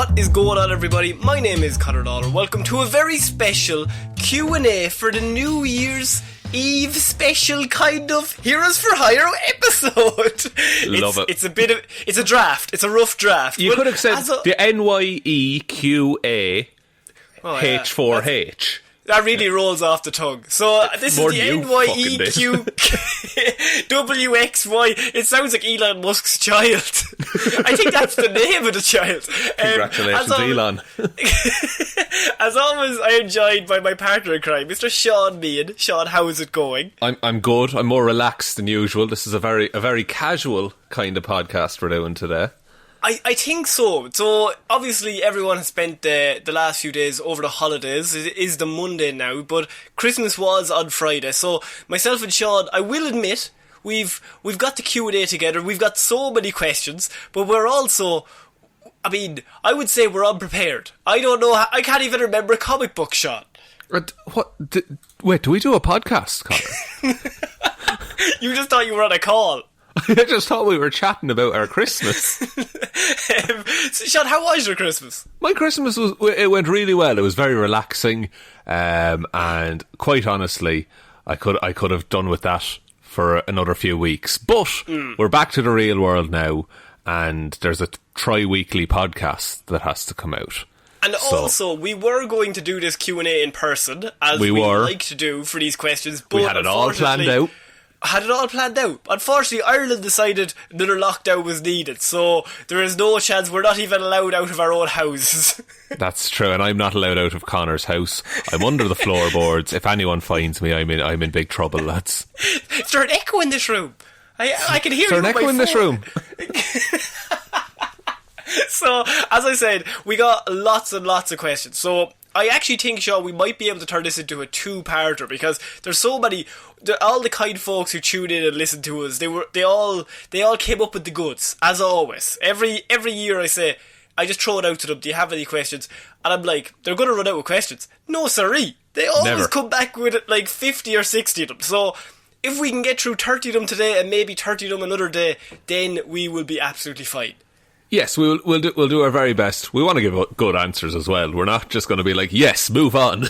What is going on, everybody? My name is Ciara Lawler. Welcome to a very special Q&A for the New Year's Eve special kind of Heroes for Hire episode. Love it. It's a draft. It's a rough draft. You could have said the NYEQA H4H. That really rolls off the tongue. So this is the NYEQ WXY. It sounds like Elon Musk's child. I think that's the name of the child. Congratulations, Elon. As always, I am joined by my partner in crime, Mr. Shaun Meehan. Shaun, how is it going? I'm good. I'm more relaxed than usual. This is a very casual kind of podcast we're doing today. I think so. So, obviously, everyone has spent the last few days over the holidays. It is the Monday now, but Christmas was on Friday. So, myself and Shaun, I will admit, we've got the Q&A together. We've got so many questions, but we're also... I would say we're unprepared. I don't know... I can't even remember a comic book, Shaun. Wait, do we do a podcast, Connor? You just thought you were on a call. I just thought we were chatting about our Christmas. So, Shaun, how was your Christmas? My Christmas went really well. It was very relaxing, and quite honestly, I could have done with that for another few weeks. But we're back to the real world now, and there's a tri-weekly podcast that has to come out. And also, we were going to do this Q&A in person, as we like to do for these questions. But we had it all planned out. Unfortunately, Ireland decided another lockdown was needed, so there is no chance. We're not even allowed out of our own houses. That's true, and I'm not allowed out of Connor's house. I'm under the floorboards. If anyone finds me, I'm in big trouble, lads. Is there an echo in this room? I can hear you. Is there an echo in this room? So, as I said, we got lots and lots of questions. So, I actually think, Shaun, we might be able to turn this into a two-parter, because there's so many... all the kind folks who tune in and listen to us, they all came up with the goods, as always. Every year I say, I just throw it out to them, do you have any questions? And I'm like, they're going to run out of questions. No, siree. They always come back with like 50 or 60 of them. So, if we can get through 30 of them today and maybe 30 of them another day, then we will be absolutely fine. Yes, we'll do our very best. We want to give good answers as well. We're not just going to be like, yes, move on.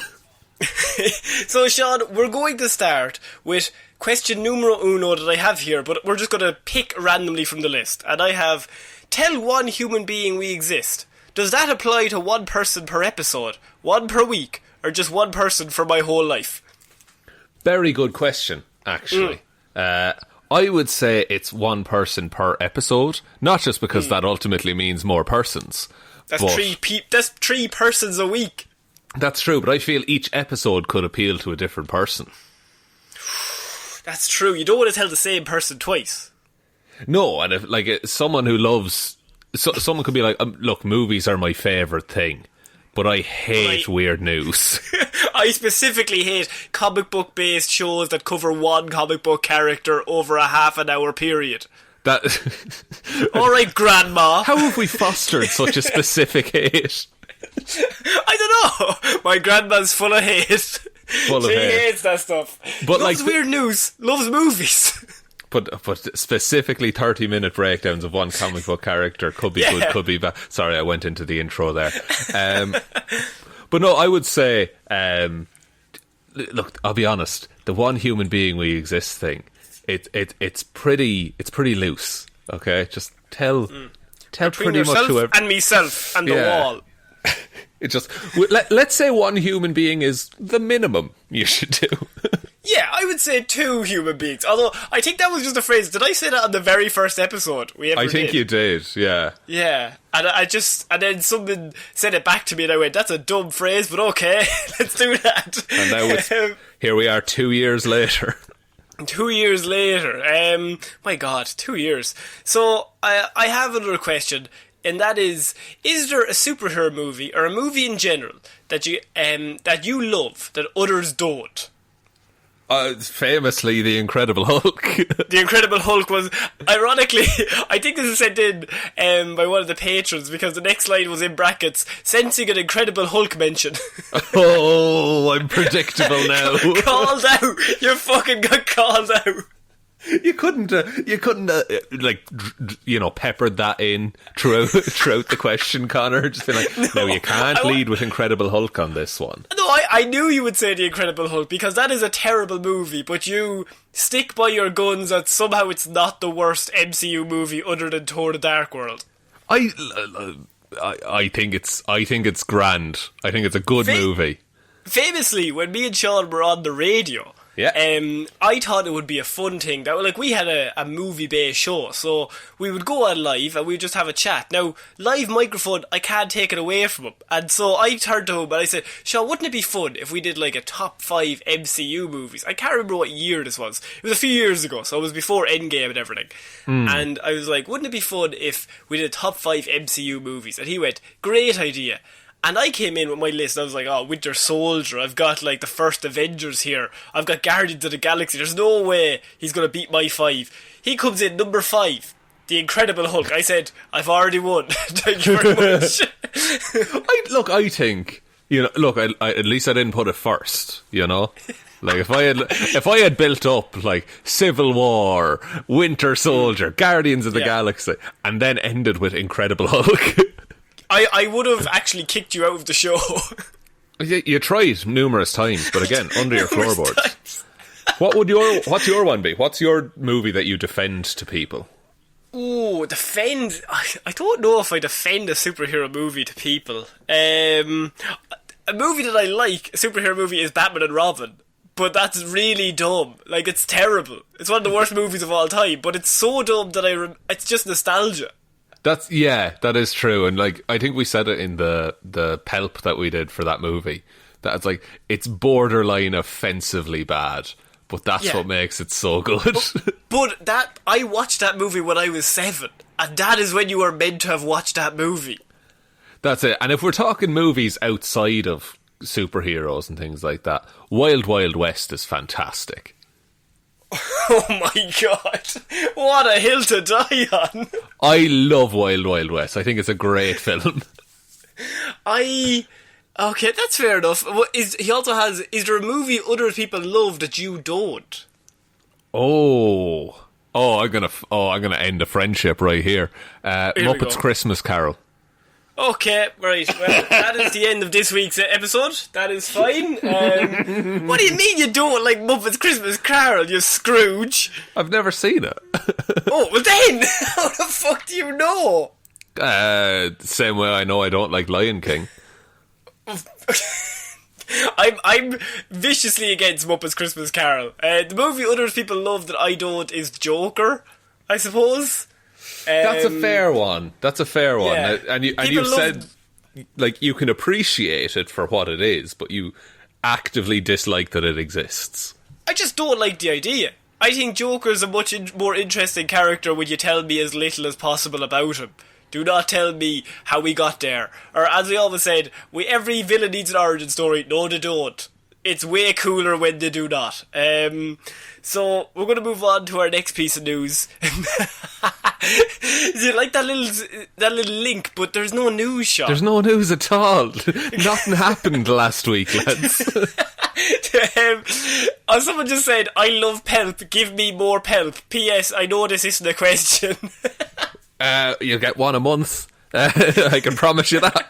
So, Shaun, we're going to start with question numero uno that I have here, but we're just going to pick randomly from the list. And I have, tell one human being we exist. Does that apply to one person per episode, one per week, or just one person for my whole life? Very good question, actually. I would say it's one person per episode, not just because that ultimately means more persons. That's three persons a week. That's true, but I feel each episode could appeal to a different person. That's true. You don't want to tell the same person twice. No, and if someone who loves... someone could be like, look, movies are my favourite thing, but I hate weird news. I specifically hate comic book based shows that cover one comic book character over a half an hour period. Alright, Grandma. How have we fostered such a specific hate? I don't know. My grandma's full of hate. She hates that stuff. But loves weird news. Loves movies. But specifically 30-minute breakdowns of one comic book character could be good, could be bad. Sorry, I went into the intro there. But no, I would say, look, I'll be honest, the one human being we exist thing, it's pretty loose, okay? Just tell pretty much whoever... and meself and the wall. It just... let's say one human being is the minimum you should do. Yeah, I would say two human beings. Although, I think that was just a phrase. Did I say that on the very first episode we ever did? I think you did, yeah. Yeah, and and then someone said it back to me and I went, that's a dumb phrase, but okay, let's do that. And now here we are 2 years later. 2 years later. My God, 2 years. So, I have another question, and that is there a superhero movie, or a movie in general, that you love, that others don't? Famously, The Incredible Hulk. The Incredible Hulk was, ironically, I think this is sent in by one of the patrons, because the next line was in brackets, sensing an Incredible Hulk mention. Oh, I'm predictable now. Called out. You fucking got called out. You couldn't, peppered that in throughout the question, Connor. Just be like, no, you can't lead with Incredible Hulk on this one. No, I knew you would say The Incredible Hulk, because that is a terrible movie, but you stick by your guns that somehow it's not the worst MCU movie other than Thor: The Dark World. I think it's grand. I think it's a good movie. Famously, when me and Shaun were on the radio, I thought it would be a fun thing. That we had a movie-based show, so we would go on live and we'd just have a chat. Now, live microphone, I can't take it away from him. And so I turned to him and I said, Shaun, wouldn't it be fun if we did like a top 5 MCU movies? I can't remember what year this was. It was a few years ago, so it was before Endgame and everything. And I was like, wouldn't it be fun if we did a top 5 MCU movies? And he went, great idea. And I came in with my list. I was like, Winter Soldier. I've got like the first Avengers here. I've got Guardians of the Galaxy. There's no way he's going to beat my 5. He comes in number 5, The Incredible Hulk. I said, I've already won. Thank you very much. I think, at least I didn't put it first, Like if I had built up like Civil War, Winter Soldier, Guardians of the Galaxy, and then ended with Incredible Hulk. I would have actually kicked you out of the show. You tried numerous times, but again, under your floorboards. What's your one be? What's your movie that you defend to people? Oh, defend? I don't know if I defend a superhero movie to people. A movie that I like, a superhero movie, is Batman and Robin. But that's really dumb. Like, it's terrible. It's one of the worst movies of all time, but it's so dumb that it's just nostalgia. That is true, and like I think we said it in the Pelp that we did for that movie. That it's borderline offensively bad, but that's what makes it so good. But I watched that movie when I was 7, and that is when you were meant to have watched that movie. That's it. And if we're talking movies outside of superheroes and things like that, Wild Wild West is fantastic. Oh my god, what a hill to die on. I love Wild Wild West. I think it's a great film. Okay, that's fair enough. Is there a movie other people love that you don't? I'm gonna end a friendship right here. Muppets Christmas Carol. Okay, right. Well, that is the end of this week's episode. That is fine. What do you mean you don't like Muppets Christmas Carol, you Scrooge? I've never seen it. Oh, well then, how the fuck do you know? Same way I know I don't like Lion King. I'm viciously against Muppets Christmas Carol. The movie other people love that I don't is Joker, I suppose. That's a fair one. Yeah. And you've said like you can appreciate it for what it is, but you actively dislike that it exists. I just don't like the idea. I think Joker's a much more interesting character when you tell me as little as possible about him. Do not tell me how we got there. Or as we always said, every villain needs an origin story. No, they don't. It's way cooler when they do not. So we're going to move on to our next piece of news. Is it like that little link? But there's no news, Shaun. There's no news at all. Nothing happened last week, lads. Someone just said, "I love Pelp. Give me more Pelp." P.S. I know this isn't a question. You'll get one a month. I can promise you that.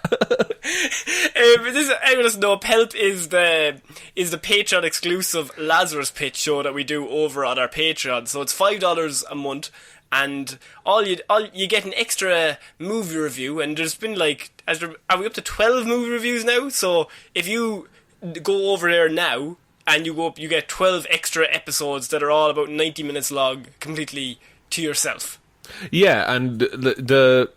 Anyone doesn't know, Pelp is the Patreon exclusive Lazarus Pit show that we do over on our Patreon. So it's $5 a month, and all you get an extra movie review. And there's been are we up to 12 movie reviews now? So if you go over there now and you get 12 extra episodes that are all about 90 minutes long, completely to yourself. Yeah, and the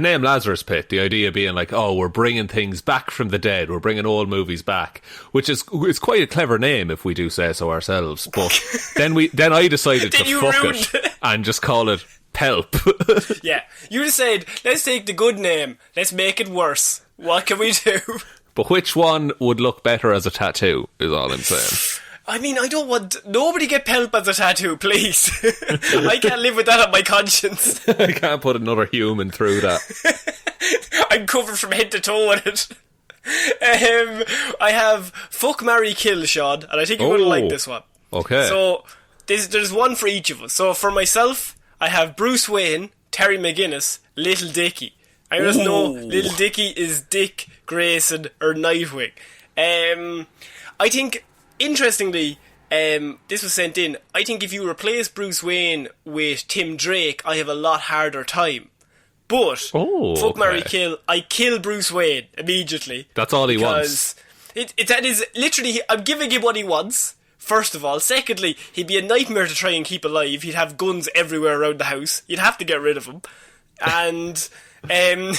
name Lazarus Pit, the idea being like, we're bringing things back from the dead, we're bringing old movies back, which is quite a clever name if we do say so ourselves. But then I decided to fuck it and just call it Pelp. Yeah, you just said, let's take the good name, let's make it worse. What can we do? But which one would look better as a tattoo, is all I'm saying. I mean, I don't want... Nobody get Pelp as a tattoo, please. I can't live with that on my conscience. I can't put another human through that. I'm covered from head to toe in it. I have Fuck, Marry, Kill, Shaun, and I think you're going to like this one. Okay. So, there's one for each of us. So for myself, I have Bruce Wayne, Terry McGinnis, Little Dicky. I just know Little Dicky is Dick Grayson or Nightwing. I think, interestingly, this was sent in. I think if you replace Bruce Wayne with Tim Drake, I have a lot harder time. But fuck, marry, kill. I kill Bruce Wayne immediately. That's all he wants. That is literally, I'm giving him what he wants. First of all. Secondly, he'd be a nightmare to try and keep alive. He'd have guns everywhere around the house. You'd have to get rid of him. And and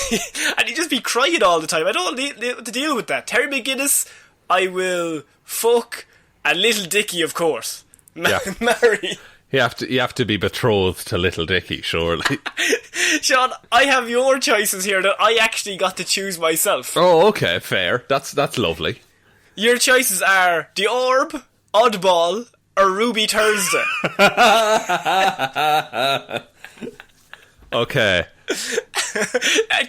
he'd just be crying all the time. I don't want to deal with that. Terry McGinnis, I will fuck, and Little Dicky, of course. Marry. You have to be betrothed to Little Dicky, surely. Shaun, I have your choices here that I actually got to choose myself. Oh, okay, fair. That's lovely. Your choices are The Orb, Oddball, or Ruby Thursday. Okay.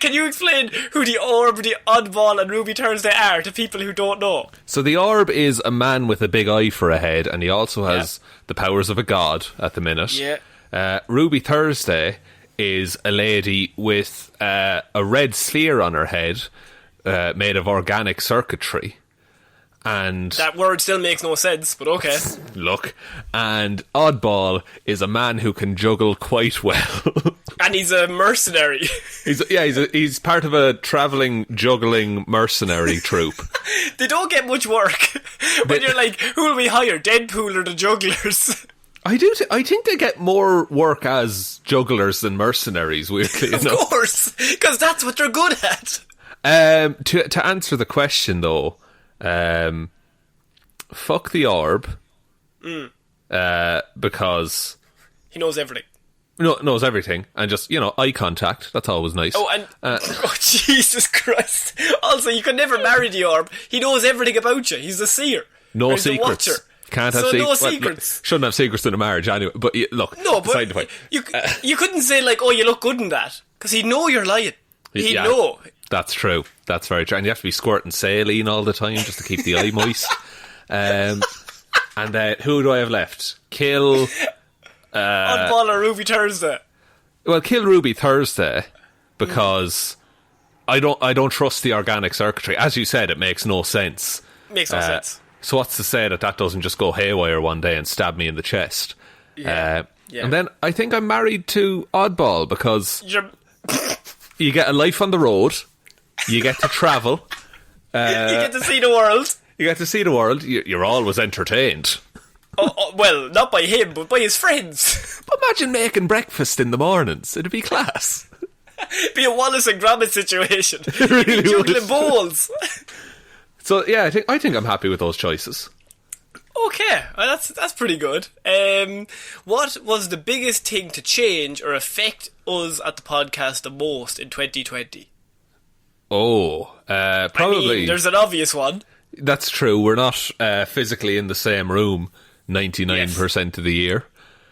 Can you explain who The Orb, The Oddball, and Ruby Thursday are to people who don't know? So The Orb is a man with a big eye for a head, and he also has the powers of a god at the minute. Yeah. Ruby Thursday is a lady with a red sphere on her head made of organic circuitry. And that word still makes no sense, but okay. Look. And Oddball is a man who can juggle quite well. And he's a mercenary. He's part of a travelling juggling mercenary troupe. They don't get much work. When you're like, who will we hire? Deadpool or the jugglers? I think they get more work as jugglers than mercenaries, weirdly enough. Of course, because that's what they're good at. To answer the question, though, fuck the Orb, because he knows everything. Knows everything, and just, eye contact. That's always nice. Oh, and Jesus Christ! Also, you can never marry the Orb. He knows everything about you. He's a seer. No secrets. Can't have secrets. No secrets. Shouldn't have secrets in a marriage anyway. But look, beside the point. You couldn't say like, "Oh, you look good in that," because he'd know you're lying. He'd know. That's true. That's very true. And you have to be squirting saline all the time just to keep the eye moist. And who do I have left? Kill Oddball or Ruby Thursday? Well, kill Ruby Thursday because I don't trust the organic circuitry. As you said, it makes no sense. Makes no sense. So what's to say that doesn't just go haywire one day and stab me in the chest? Yeah. And then I think I'm married to Oddball because you get a life on the road, you get to travel, you get to see the world. You get to see the world. You're always entertained. Well, not by him, but by his friends. But imagine making breakfast in the mornings. It'd be class. Be a Wallace and Gromit situation. It really juggling bowls. So yeah, I think I'm happy with those choices. Okay, that's pretty good. What was the biggest thing to change or affect us at the podcast the most in 2020? Probably. There's an obvious one. That's true. We're not physically in the same room 99% of the year,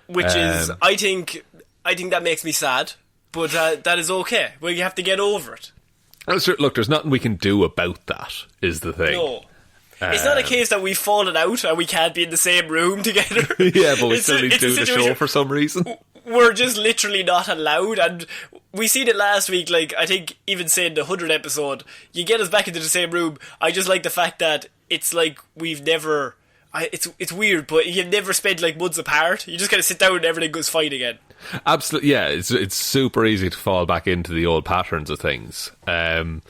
which is, I think that makes me sad, but that is okay. Well, you have to get over it. Look, there's nothing we can do about that, is the thing. No. It's not a case that we've fallen out and we can't be in the same room together. Yeah, but we still need to do the show for some reason. We're just literally not allowed, and we seen it last week. Like, I think even saying the 100th episode, you get us back into the same room. I just like the fact that it's like we've never... It's weird, but you've never spent like months apart. You just kind of sit down and everything goes fine again. Absolutely, yeah. It's super easy to fall back into the old patterns of things. In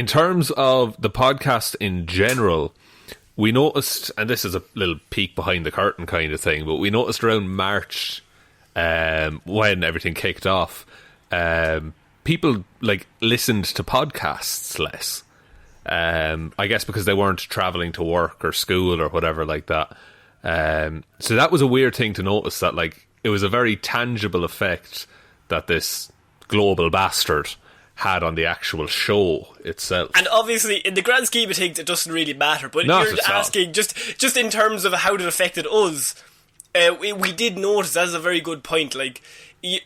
terms of the podcast in general, we noticed, and this is a little peek behind the curtain kind of thing, but we noticed around March, when everything kicked off, people like listened to podcasts less. I guess because they weren't travelling to work or school or whatever like that. So that was a weird thing to notice, that like it was a very tangible effect that this global bastard had on the actual show itself. And obviously, in the grand scheme of things, it doesn't really matter. But Not you're asking, just in terms of how it affected us, we did notice, that's a very good point, like...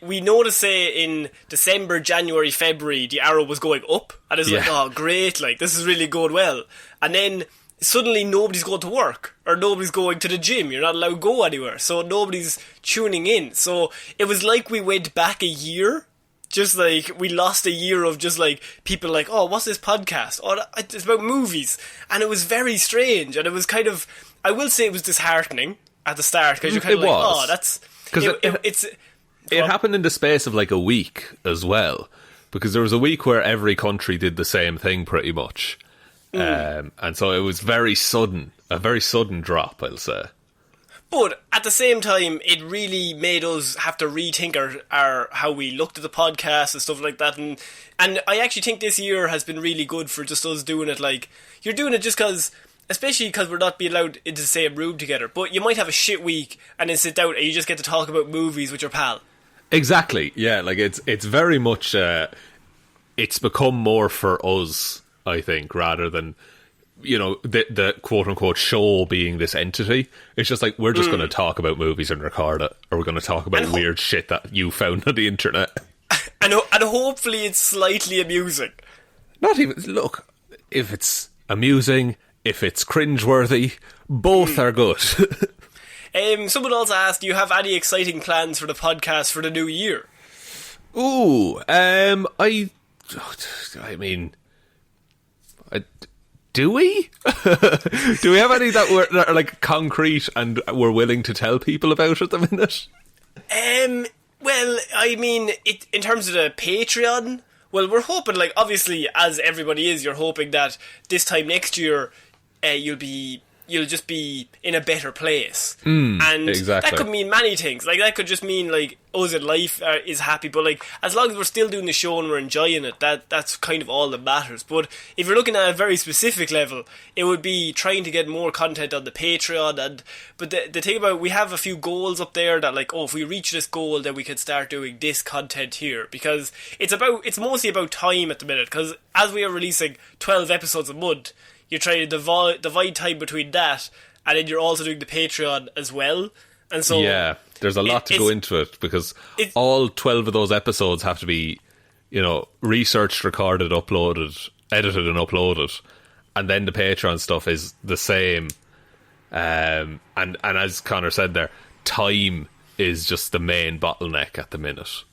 We noticed, say, in December, January, February, the arrow was going up. And it's like, oh, great, like, this is really going well. And then suddenly nobody's going to work or nobody's going to the gym. You're not allowed to go anywhere, so nobody's tuning in. So it was like we went back a year. Just like we lost a year of just like people like, oh, what's this podcast? Oh, it's about movies. And it was very strange. And it was kind of, I will say it was disheartening at the start because you're kind of like, oh, that's... Because it happened in the space of like a week as well. Because there was a week where every country did the same thing pretty much. And so it was very sudden. A very sudden drop, I'll say. But at the same time, it really made us have to rethink our how we looked at the podcast and stuff like that. And I actually think this year has been really good for just us doing it. Like, you're doing it just because, especially because we're not being allowed into the same room together. But you might have a shit week and then sit down and you just get to talk about movies with your pal. Exactly. Yeah, like it's very much, it's become more for us, I think, rather than... the quote-unquote show being this entity. It's just like, we're just going to talk about movies and record it, or we're going to talk about weird shit that you found on the internet. And hopefully it's slightly amusing. Not even... Look, if it's amusing, if it's cringeworthy, both are good. Someone also asked, do you have any exciting plans for the podcast for the new year? Ooh, I mean... Do we? Do we have any that are like concrete and we're willing to tell people about at the minute? Well, I mean, in terms of the Patreon, well, we're hoping, like, obviously, as everybody is, you're hoping that this time next year, you'll just be in a better place. And exactly. That could mean many things. Like, that could just mean, like, us in life is happy. But, like, as long as we're still doing the show and we're enjoying it, that's kind of all that matters. But if you're looking at a very specific level, it would be trying to get more content on the Patreon. But the thing about, we have a few goals up there that, like, oh, if we reach this goal, then we can start doing this content here. Because it's mostly about time at the minute. Because as we are releasing 12 episodes a month, you're trying to divide time between that, and then you're also doing the Patreon as well. And so yeah, there's a lot to go into it, because all 12 of those episodes have to be, researched, recorded, uploaded, edited and uploaded. And then the Patreon stuff is the same. And as Connor said there, time is just the main bottleneck at the minute.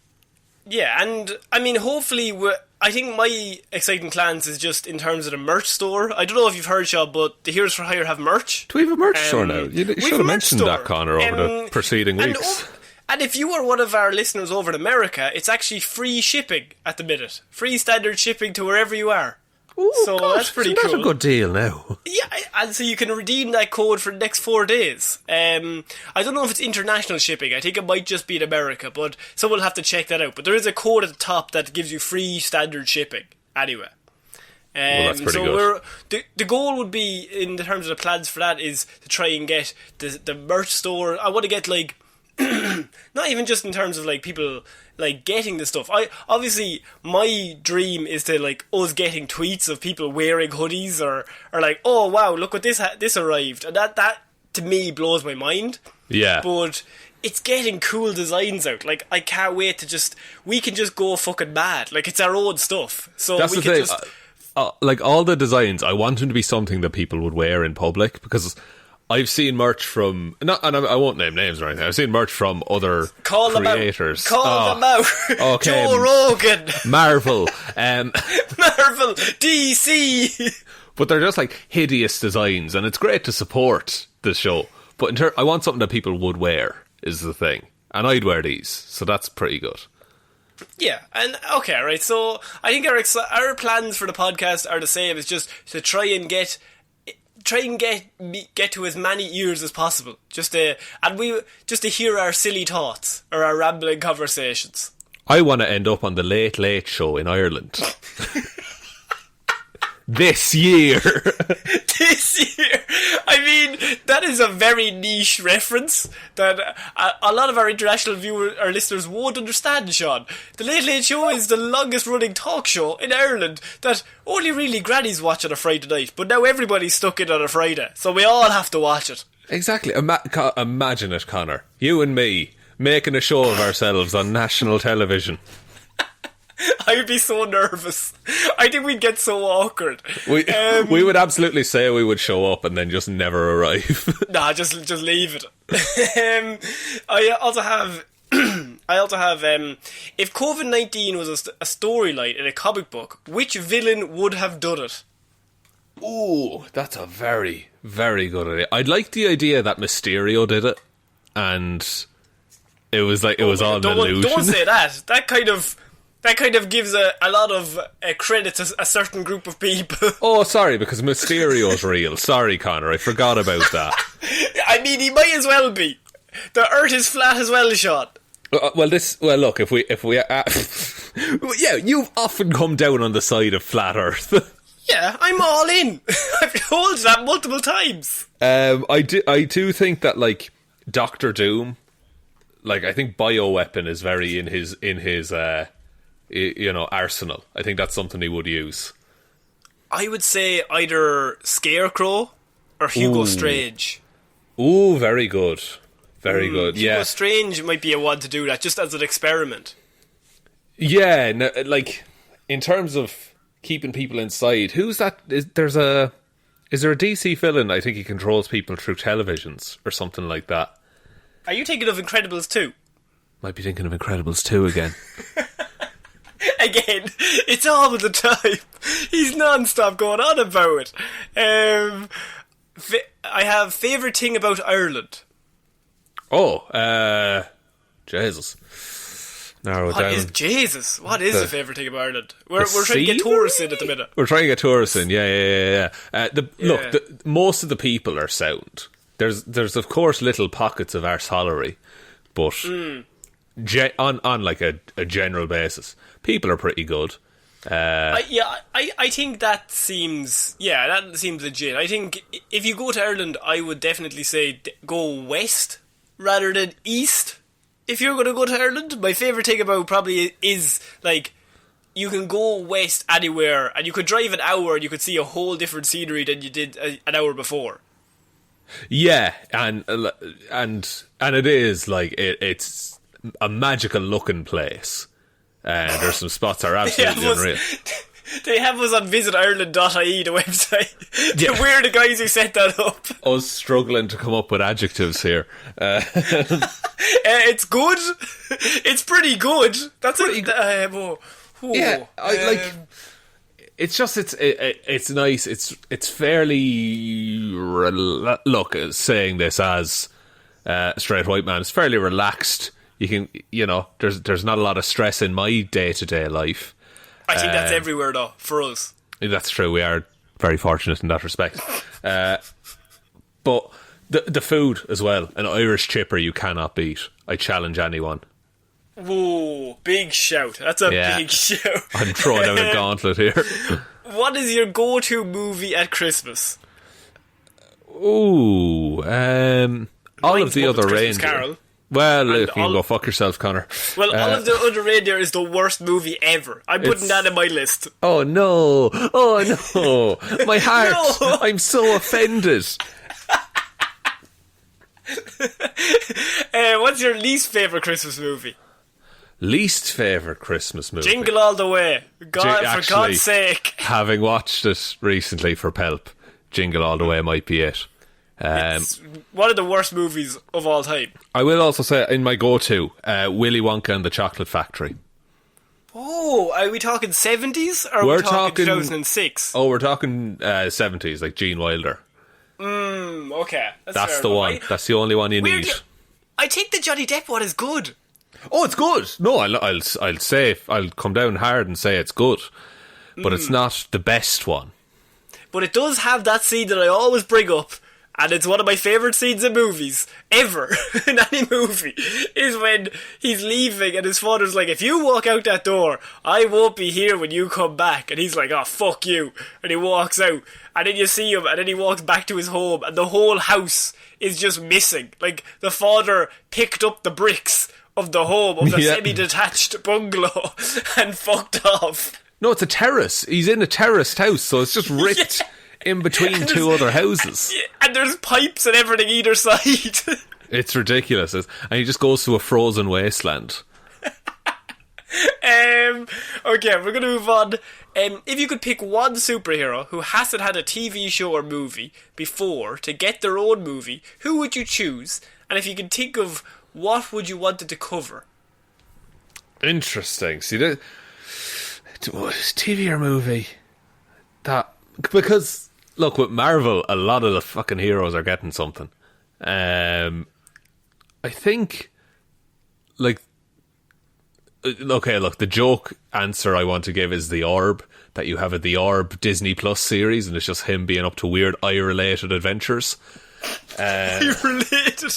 Yeah, and I mean, hopefully, I think my exciting plans is just in terms of the merch store. I don't know if you've heard, Shaun, but the Heroes for Hire have merch. Do we have a merch store now? You should have mentioned that, Connor, over the preceding weeks. And if you are one of our listeners over in America, it's actually free shipping at the minute. Free standard shipping to wherever you are. Ooh, so God, that's pretty cool. That's a good deal now. Yeah, and so you can redeem that code for the next 4 days. I don't know if it's international shipping. I think it might just be in America, but someone will have to check that out. But there is a code at the top that gives you free standard shipping. Anyway. Well, that's pretty good. The goal would be, in terms of the plans for that, is to try and get the merch store. I want to get, like, not even just in terms of, like, people, like, getting the stuff. Obviously, my dream is to, like, us getting tweets of people wearing hoodies or like, oh, wow, look what this arrived. And that, to me, blows my mind. Yeah. But it's getting cool designs out. Like, I can't wait to we can just go fucking mad. Like, it's our own stuff. So that's we the can thing. Like, all the designs, I want them to be something that people would wear in public, because I've seen merch from... and I won't name names or anything. I've seen merch from other creators. Call them out. Okay. Joe Rogan. Marvel. Marvel. DC. But they're just, like, hideous designs, and it's great to support the show. But I want something that people would wear, is the thing. And I'd wear these, so that's pretty good. Yeah, and okay, right, so I think our plans for the podcast are the same. It's just to try and get to as many ears as possible, just to hear our silly thoughts or our rambling conversations. I want to end up on the Late Late Show in Ireland. This year. This year. I mean, that is a very niche reference that a lot of our international listeners won't understand, Shaun. The Late Late Show is the longest running talk show in Ireland that only really grannies watch on a Friday night, but now everybody's stuck in on a Friday, so we all have to watch it. Exactly. Imagine it, Connor. You and me making a show of ourselves on national television. I would be so nervous. I think we'd get so awkward. We would absolutely say we would show up and then just never arrive. Nah, just leave it. I also have if COVID-19 was a storyline in a comic book, which villain would have done it? Ooh, that's a very, very good idea. I'd like the idea that Mysterio did it, and it was like it was all an illusion. Don't say that. That kind of gives a lot of credit to a certain group of people. Oh, sorry, because Mysterio's real. Sorry, Connor, I forgot about that. I mean, he might as well be. The Earth is flat as well, Shaun. Look, if we yeah, you've often come down on the side of flat Earth. Yeah, I'm all in. I've told you that multiple times. I do think that, like, Doctor Doom, like, I think bioweapon is very in his arsenal. I think that's something he would use. I would say either Scarecrow or Hugo Strange. Ooh, very good. Very good, yeah. Hugo Strange might be a one to do that, just as an experiment. Yeah, no, like, in terms of keeping people inside, who's that? Is there a DC villain? I think he controls people through televisions or something like that. Are you thinking of Incredibles 2? Might be thinking of Incredibles 2 again. Again, it's all the time. He's non-stop going on about it. I have favourite thing about Ireland. Oh, Jesus. Narrow it down. What is the favourite thing about Ireland? We're trying to get tourists in at the minute. We're trying to get tourists in, yeah. Look, most of the people are sound. There's of course little pockets of arseholery, but on like a general basis, people are pretty good. I think that seems legit. I think if you go to Ireland, I would definitely say go west rather than east. If you're going to go to Ireland, my favourite thing about probably is, like, you can go west anywhere and you could drive an hour and you could see a whole different scenery than you did an hour before. Yeah, and it is like it's a magical looking place. There's some spots that are absolutely unreal. They have us on visitireland.ie, the website. We're the guys who set that up. Us struggling to come up with adjectives here. It's good. It's pretty good. That's pretty good. Yeah, it's just it's nice. It's fairly look, saying this as a straight white man, it's fairly relaxed. You can, there's not a lot of stress in my day-to-day life. I think that's everywhere, though, for us. That's true. We are very fortunate in that respect. But the food as well, an Irish chipper you cannot beat. I challenge anyone. Whoa, big shout. That's a big shout. I'm throwing out a gauntlet here. What is your go-to movie at Christmas? Ooh, all of the other reindeer. Carol. Well, you can go fuck yourself, Connor. Well, All of the Other Reindeer is the worst movie ever. I'm putting that in my list. Oh no! My heart! No. I'm so offended. What's your least favourite Christmas movie? Least favourite Christmas movie? Jingle All the Way. For God's sake. Having watched it recently for Pelp, Jingle All the Way might be it. It's one of the worst movies of all time. I will also say, in my go-to, Willy Wonka and the Chocolate Factory. Oh, are we talking 70s or are we talking 2006? Oh, we're talking 70s, like Gene Wilder. Okay. That's the one. That's the only one you need. I think the Johnny Depp one is good. Oh, it's good. No, I'll say, I'll come down hard and say it's good. But it's not the best one. But it does have that scene that I always bring up. And it's one of my favourite scenes in movies, ever, in any movie, is when he's leaving and his father's like, if you walk out that door, I won't be here when you come back. And he's like, oh, fuck you. And he walks out. And then you see him, and then he walks back to his home, and the whole house is just missing. Like, the father picked up the bricks of the home, of the semi-detached bungalow, and fucked off. No, it's a terrace. He's in a terraced house, so it's just ripped. Yeah. In between two other houses. And there's pipes and everything either side. It's ridiculous. And he just goes to a frozen wasteland. Okay, we're going to move on. If you could pick one superhero who hasn't had a TV show or movie before to get their own movie, who would you choose? And if you can think of what would you want it to cover? Interesting. See, TV or movie? Because, look, with Marvel, a lot of the fucking heroes are getting something. I think, like, okay, look, the joke answer I want to give is the Orb, that you have a The Orb Disney Plus series, and it's just him being up to weird eye-related adventures. Eye-related?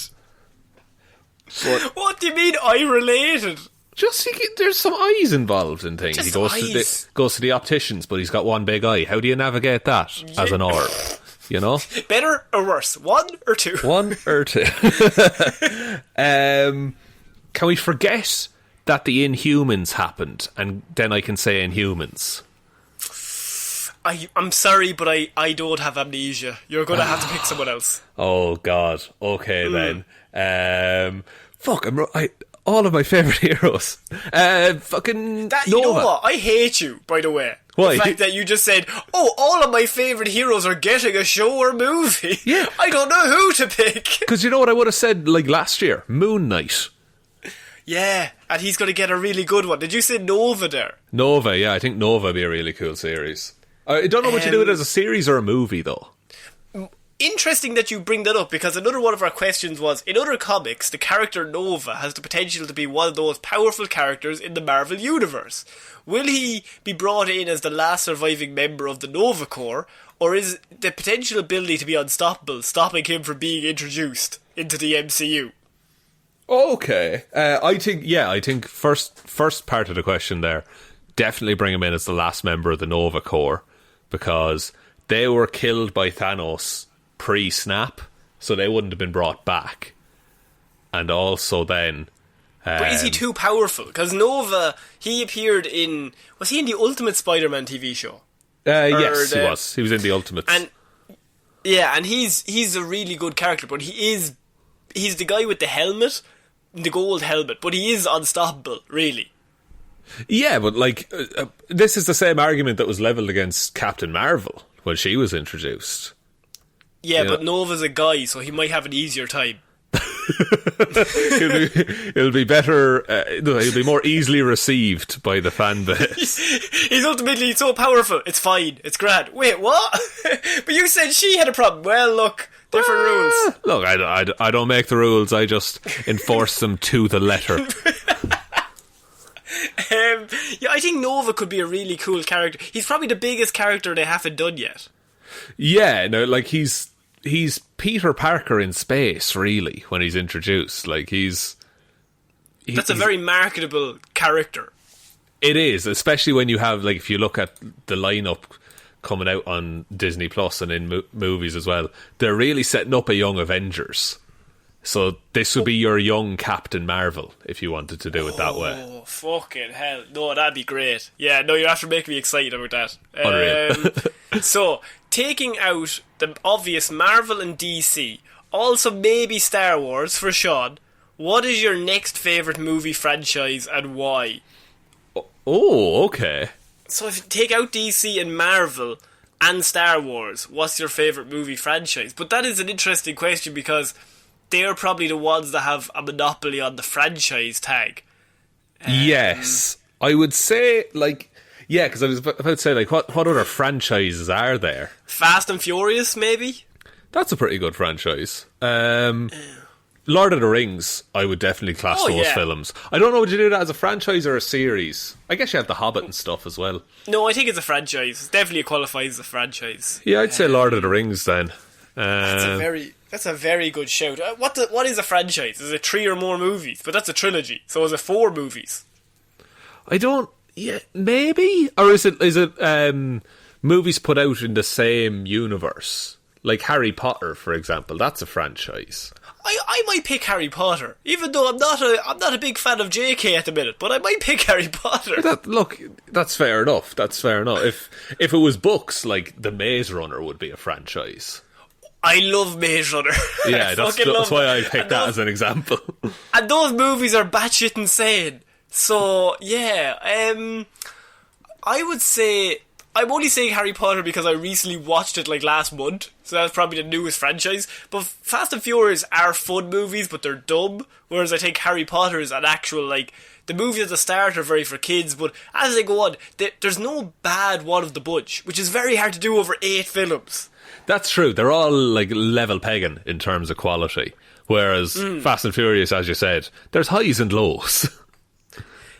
What do you mean eye-related? Just, there's some eyes involved in things. Just he goes to the opticians, but he's got one big eye. How do you navigate that as an orb? You know? Better or worse? 1 or 2? 1 or 2. Can we forget that the Inhumans happened, and then I can say Inhumans? I'm sorry, but I don't have amnesia. You're going to have to pick someone else. Oh, God. Okay, then. All of my favourite heroes. Fucking Nova. You know what? I hate you, by the way. Why? The fact that you just said, all of my favourite heroes are getting a show or movie. Yeah. I don't know who to pick. Because you know what I would have said, like, last year? Moon Knight. Yeah, and he's going to get a really good one. Did you say Nova there? Nova, yeah. I think Nova would be a really cool series. I don't know what you do it as a series or a movie, though. Interesting that you bring that up, because another one of our questions was, in other comics, the character Nova has the potential to be one of those powerful characters in the Marvel Universe. Will he be brought in as the last surviving member of the Nova Corps, or is the potential ability to be unstoppable stopping him from being introduced into the MCU? Okay. I think first part of the question there, definitely bring him in as the last member of the Nova Corps, because they were killed by Thanos pre-snap, so they wouldn't have been brought back. And also then... but is he too powerful? Because Nova, he appeared in... Was he in the Ultimate Spider-Man TV show? Yes, he was. He was in the Ultimates. And he's a really good character, but he's the guy with the helmet, the gold helmet, but he is unstoppable, really. Yeah, but like, this is the same argument that was levelled against Captain Marvel when she was introduced. Yeah, but Nova's a guy, so he might have an easier time. It'll be better. He'll be more easily received by the fan base. He's ultimately so powerful. It's fine. It's grand. Wait, what? But you said she had a problem. Well, look, different rules. Look, I don't make the rules. I just enforce them to the letter. Yeah, I think Nova could be a really cool character. He's probably the biggest character they haven't done yet. Yeah, no, like he's Peter Parker in space, really, when he's introduced. Like that's a very marketable character. It is, especially when you have, like, if you look at the lineup coming out on Disney Plus and in movies as well, they're really setting up a young Avengers. So this would be your young Captain Marvel, if you wanted to do it that way. Oh, fucking hell. No, that'd be great. Yeah, no, you have to make me excited about that. Unreal. So, taking out the obvious Marvel and DC, also maybe Star Wars for Shaun, what is your next favourite movie franchise and why? Oh, okay. So if you take out DC and Marvel and Star Wars, what's your favourite movie franchise? But that is an interesting question, because they're probably the ones that have a monopoly on the franchise tag. Yes. I would say, like... Yeah, because I was about to say, like, what other franchises are there? Fast and Furious, maybe? That's a pretty good franchise. Lord of the Rings, I would definitely class those films. I don't know, would you do that as a franchise or a series? I guess you have The Hobbit and stuff as well. No, I think it's a franchise. It definitely qualifies as a franchise. Yeah, I'd say Lord of the Rings then. That's a very good shout. What is a franchise? Is it 3 or more movies? But that's a trilogy. So is it 4 movies? I don't... Yeah, maybe? Or is it movies put out in the same universe? Like Harry Potter, for example. That's a franchise. I might pick Harry Potter, even though I'm not a big fan of JK at the minute, but I might pick Harry Potter. That's fair enough. That's fair enough. If it was books, like The Maze Runner would be a franchise. I love Maze Runner. Yeah, that's why I picked that as an example. And those movies are batshit insane. So, yeah. I would say... I'm only saying Harry Potter because I recently watched it like last month, so that's probably the newest franchise. But Fast and Furious are fun movies, but they're dumb. Whereas I think Harry Potter is an actual, like... The movies at the start are very for kids, but as they go on, there's no bad one of the bunch, which is very hard to do over 8 films. That's true. They're all like level pegging in terms of quality. Whereas Fast and Furious, as you said, there's highs and lows.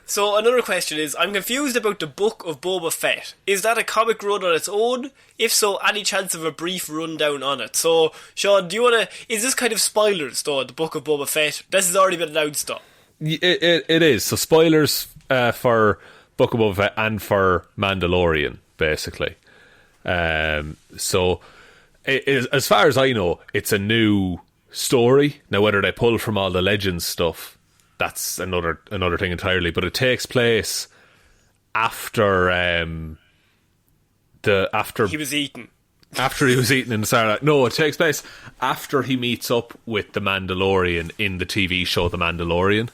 So another question is, I'm confused about the Book of Boba Fett. Is that a comic run on its own? If so, any chance of a brief rundown on it? So, Shaun, do you want to... Is this kind of spoilers, though, the Book of Boba Fett? This has already been announced, though. It is. So spoilers for Book of Boba Fett and for Mandalorian, basically. So, as far as I know, it's a new story. Now, whether they pull from all the Legends stuff, that's another thing entirely. But it takes place after he was eaten. After he was eaten in the Sarlacc. No, it takes place after he meets up with the Mandalorian in the TV show The Mandalorian.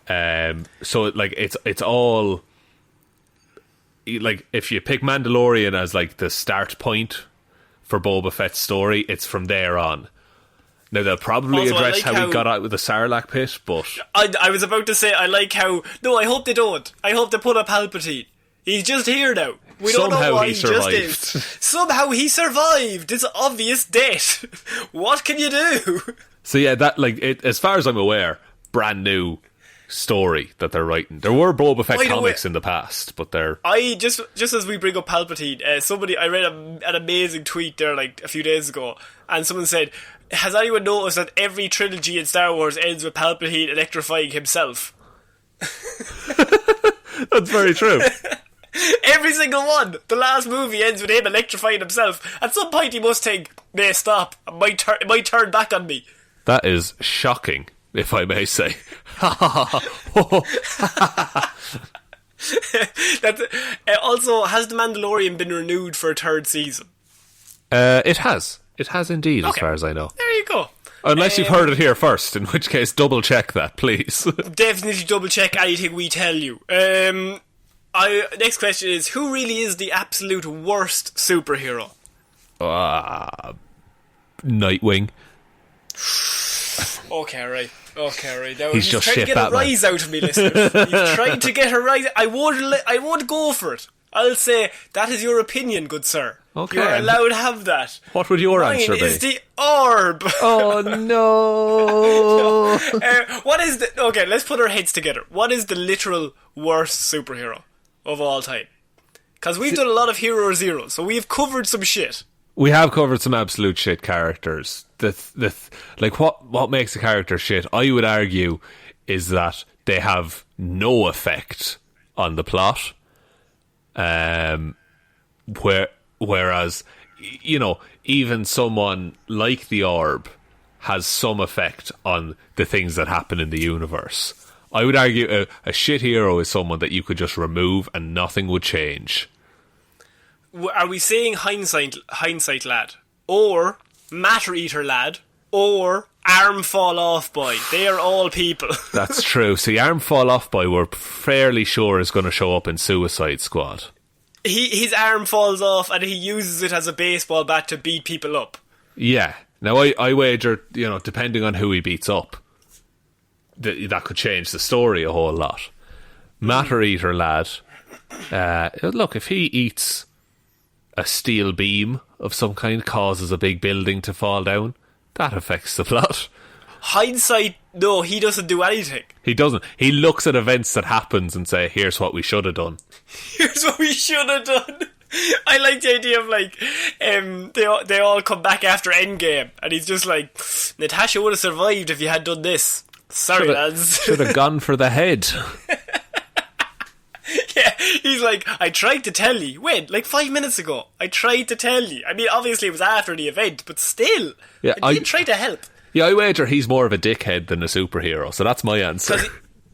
So like it's all like, if you pick Mandalorian as like the start point for Boba Fett's story, it's from there on. Now they'll probably also, address how he got out with the Sarlacc pit, but I was about to say, I like how... No, I hope they don't. I hope they put a Palpatine. He's just here now. We don't know why he just is. Somehow he survived. It's obvious death. What can you do? So yeah, that, like, as far as I'm aware, brand new story that they're writing. There were Boba Fett comics in the past, but they're... Just as we bring up Palpatine, I read an amazing tweet there like a few days ago, and someone said, has anyone noticed that every trilogy in Star Wars ends with Palpatine electrifying himself? That's very true. Every single one. The last movie ends with him electrifying himself. At some point he must think, may stop, it might turn back on me. That is shocking, if I may say. Also, has The Mandalorian been renewed for a 3rd season? It has. It has indeed, as far as I know. There you go. Unless you've heard it here first, in which case double check that, please. Definitely double check anything we tell you. Next question is, who really is the absolute worst superhero? Nightwing. Okay, right. Now, he's just trying to get Batman. a rise out of me, listeners. He's trying to get a rise. I won't go for it. I'll say, that is your opinion, good sir. Okay. You're allowed to have that. What would your answer be? Mine is the orb. Oh, no. What is the... Okay, let's put our heads together. What is the literal worst superhero of all time? Because we've done a lot of Hero Zero, so we've covered some shit. We have covered some absolute shit characters. Like, what makes a character shit, I would argue, is that they have no effect on the plot. Whereas, you know, even someone like the Orb has some effect on the things that happen in the universe. I would argue a shit hero is someone that you could just remove and nothing would change. Are we saying hindsight lad, or matter eater lad, or arm fall off boy? They are all people. That's true. See, arm fall off boy, we're fairly sure is going to show up in Suicide Squad. His arm falls off and he uses it as a baseball bat to beat people up. Yeah. Now I wager, you know, depending on who he beats up, that could change the story a whole lot. Matter eater lad, look, if he eats a steel beam of some kind, causes a big building to fall down, that affects the plot. Hindsight, no, he doesn't do anything. He doesn't. He looks at events that happens and say, here's what we should have done. Here's what we should have done. I like the idea of, like, they all come back after Endgame, and he's just like, Natasha would have survived if you had done this. Sorry, lads. Should have gone for the head. Yeah, he's like, I tried to tell you. When? Like 5 minutes ago. I tried to tell you. I mean, obviously it was after the event, but still. Yeah, I did try to help. Yeah, I wager he's more of a dickhead than a superhero, so that's my answer.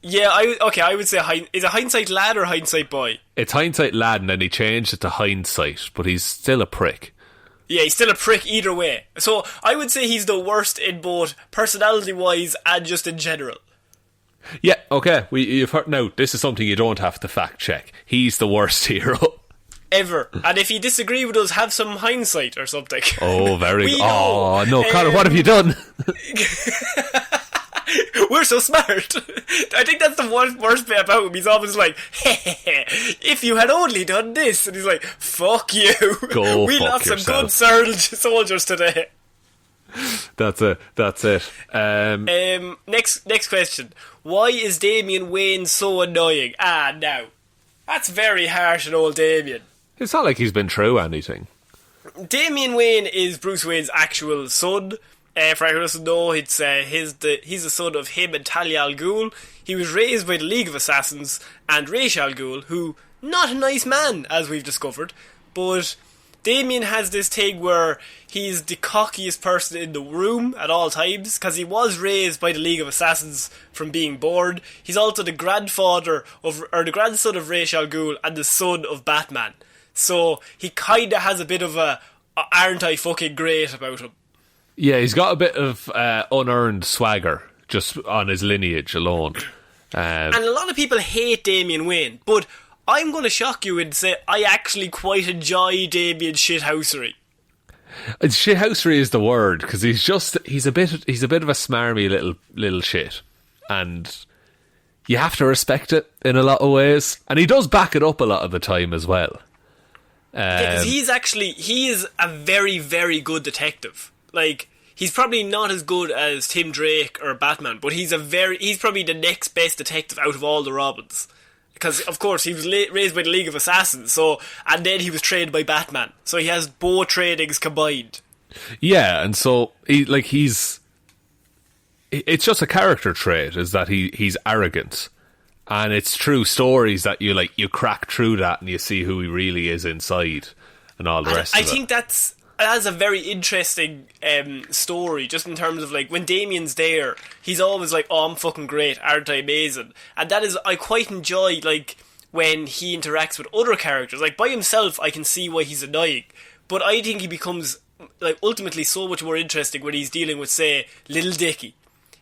Yeah, I would say, is it hindsight lad or hindsight boy? It's hindsight lad, and then he changed it to hindsight, but he's still a prick. Yeah, he's still a prick either way. So I would say he's the worst in both personality-wise and just in general. Yeah, okay. You've heard. Now, this is something you don't have to fact check. He's the worst hero ever. And if you disagree with us, have some hindsight or something. Oh, very good. know. Oh, no, Connor, what have you done? We're so smart. I think that's the worst bit about him. He's always like, if you had only done this. And he's like, fuck you. We fuck lost yourself. some good soldiers today. That's it. Next question. Why is Damian Wayne so annoying? Now. That's very harsh on old Damian. It's not like he's been through anything. Damian Wayne is Bruce Wayne's actual son. For anyone who doesn't know, he's the son of him and Talia al Ghul. He was raised by the League of Assassins and Ra's al Ghul, who, not a nice man, as we've discovered, but Damian has this thing where he's the cockiest person in the room at all times, because he was raised by the League of Assassins from being born. He's also the grandson of Ra's al Ghul and the son of Batman. So he kinda has a bit of a aren't I fucking great about him. Yeah, he's got a bit of unearned swagger just on his lineage alone. And a lot of people hate Damian Wayne, but I'm going to shock you and say I actually quite enjoy Damian's shithousery. Shithousery is the word, because he's a bit of a smarmy little shit, and you have to respect it in a lot of ways. And he does back it up a lot of the time as well. Because he is a very, very good detective. Like, he's probably not as good as Tim Drake or Batman, but he's probably the next best detective out of all the Robins. Because, of course, he was raised by the League of Assassins, and then he was trained by Batman. So he has both trainings combined. Yeah, and so it's just a character trait, is that he's arrogant. And it's through stories that you crack through that and you see who he really is inside and all the rest of it. I think that's a very interesting story, just in terms of, like, when Damian's there, he's always like, oh, I'm fucking great, aren't I amazing? And that is, I quite enjoy, like, when he interacts with other characters. Like, by himself, I can see why he's annoying, but I think he becomes, like, ultimately so much more interesting when he's dealing with, say, Little Dicky.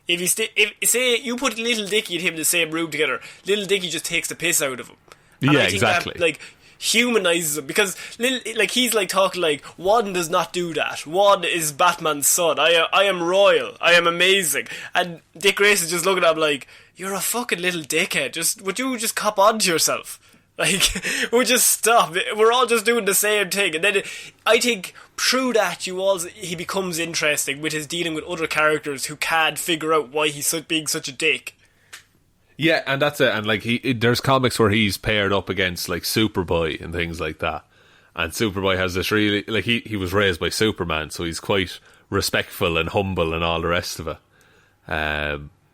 If say you put Little Dicky and him in the same room together, Little Dicky just takes the piss out of him. And yeah, I think exactly. That, like, humanizes him, because he's like talking like, one does not do that, one is Batman's son, I am royal, I am amazing, and Dick Grayson is just looking at him like, you're a fucking little dickhead, would you just cop on to yourself? Like, we'll just stop, we're all just doing the same thing. And then I think through that he becomes interesting with his dealing with other characters who can't figure out why he's being such a dick. Yeah, and that's it. And like there's comics where he's paired up against like Superboy and things like that. And Superboy has this really, like, he was raised by Superman, so he's quite respectful and humble and all the rest of it.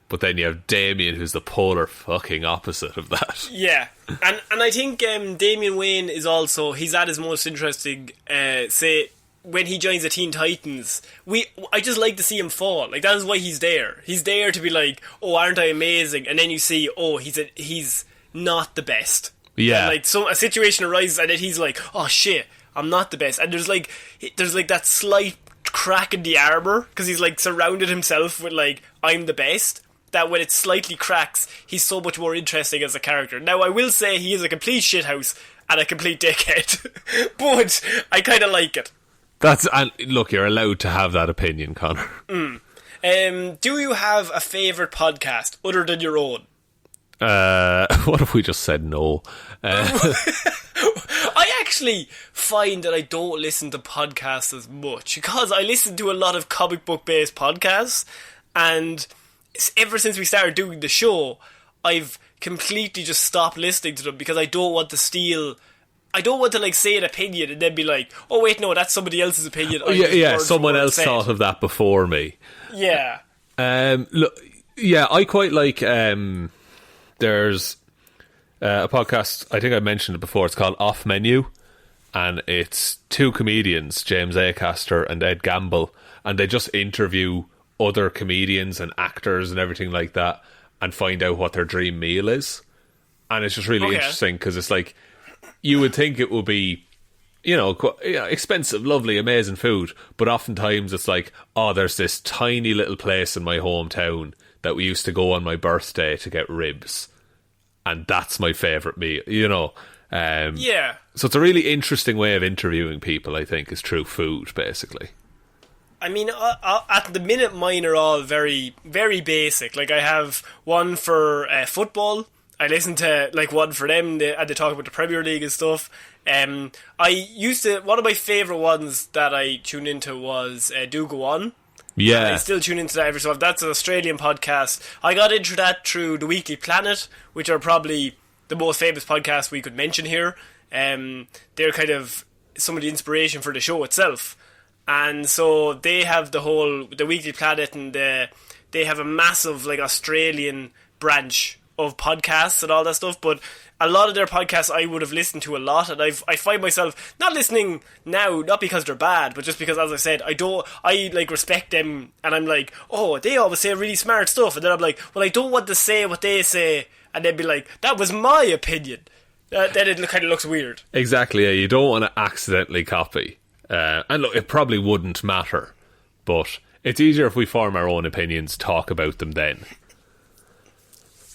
But then you have Damian, who's the polar fucking opposite of that. Yeah, and I think Damian Wayne is also, he's at his most interesting, say, when he joins the Teen Titans, I just like to see him fall. Like, that is why he's there. He's there to be like, oh, aren't I amazing? And then you see, oh, he's not the best. Yeah. And, like, so a situation arises and then he's like, oh shit, I'm not the best. And there's like that slight crack in the armour, because he's like surrounded himself with like, I'm the best, that when it slightly cracks, he's so much more interesting as a character. Now, I will say he is a complete shithouse and a complete dickhead, but I kind of like it. And look, you're allowed to have that opinion, Connor. Do you have a favourite podcast other than your own? What if we just said no? I actually find that I don't listen to podcasts as much, because I listen to a lot of comic book based podcasts, and ever since we started doing the show, I've completely just stopped listening to them, because I don't want to like say an opinion and then be like, oh wait, no, that's somebody else's opinion. Someone else thought of that before me. Yeah. Look, yeah, I quite like. There's a podcast, I think I mentioned it before. It's called Off Menu, and it's two comedians, James Acaster and Ed Gamble, and they just interview other comedians and actors and everything like that, and find out what their dream meal is. And it's just really interesting, because it's like, you would think it would be, expensive, lovely, amazing food, but oftentimes it's like, oh, there's this tiny little place in my hometown that we used to go on my birthday to get ribs, and that's my favourite meal, you know. Yeah. So it's a really interesting way of interviewing people, I think, is through food, basically. I mean, at the minute, mine are all very, very basic. Like, I have one for football. I listen to, like, one for them, and they talk about the Premier League and stuff. One of my favourite ones that I tuned into was Do Go On. Yeah. I still tune into that every so often. That's an Australian podcast. I got into that through The Weekly Planet, which are probably the most famous podcast we could mention here. They're kind of some of the inspiration for the show itself. And so they have the Weekly Planet, and they have a massive, like, Australian branch of podcasts and all that stuff. But a lot of their podcasts I would have listened to a lot, and I find myself not listening now, not because they're bad, but just because, as I said, I respect them, and I'm like, oh, they always say really smart stuff, and then I'm like, well, I don't want to say what they say, and then be like, that was my opinion. Then it kind of looks weird. Exactly, yeah, you don't want to accidentally copy. And look, it probably wouldn't matter, but it's easier if we form our own opinions, talk about them then.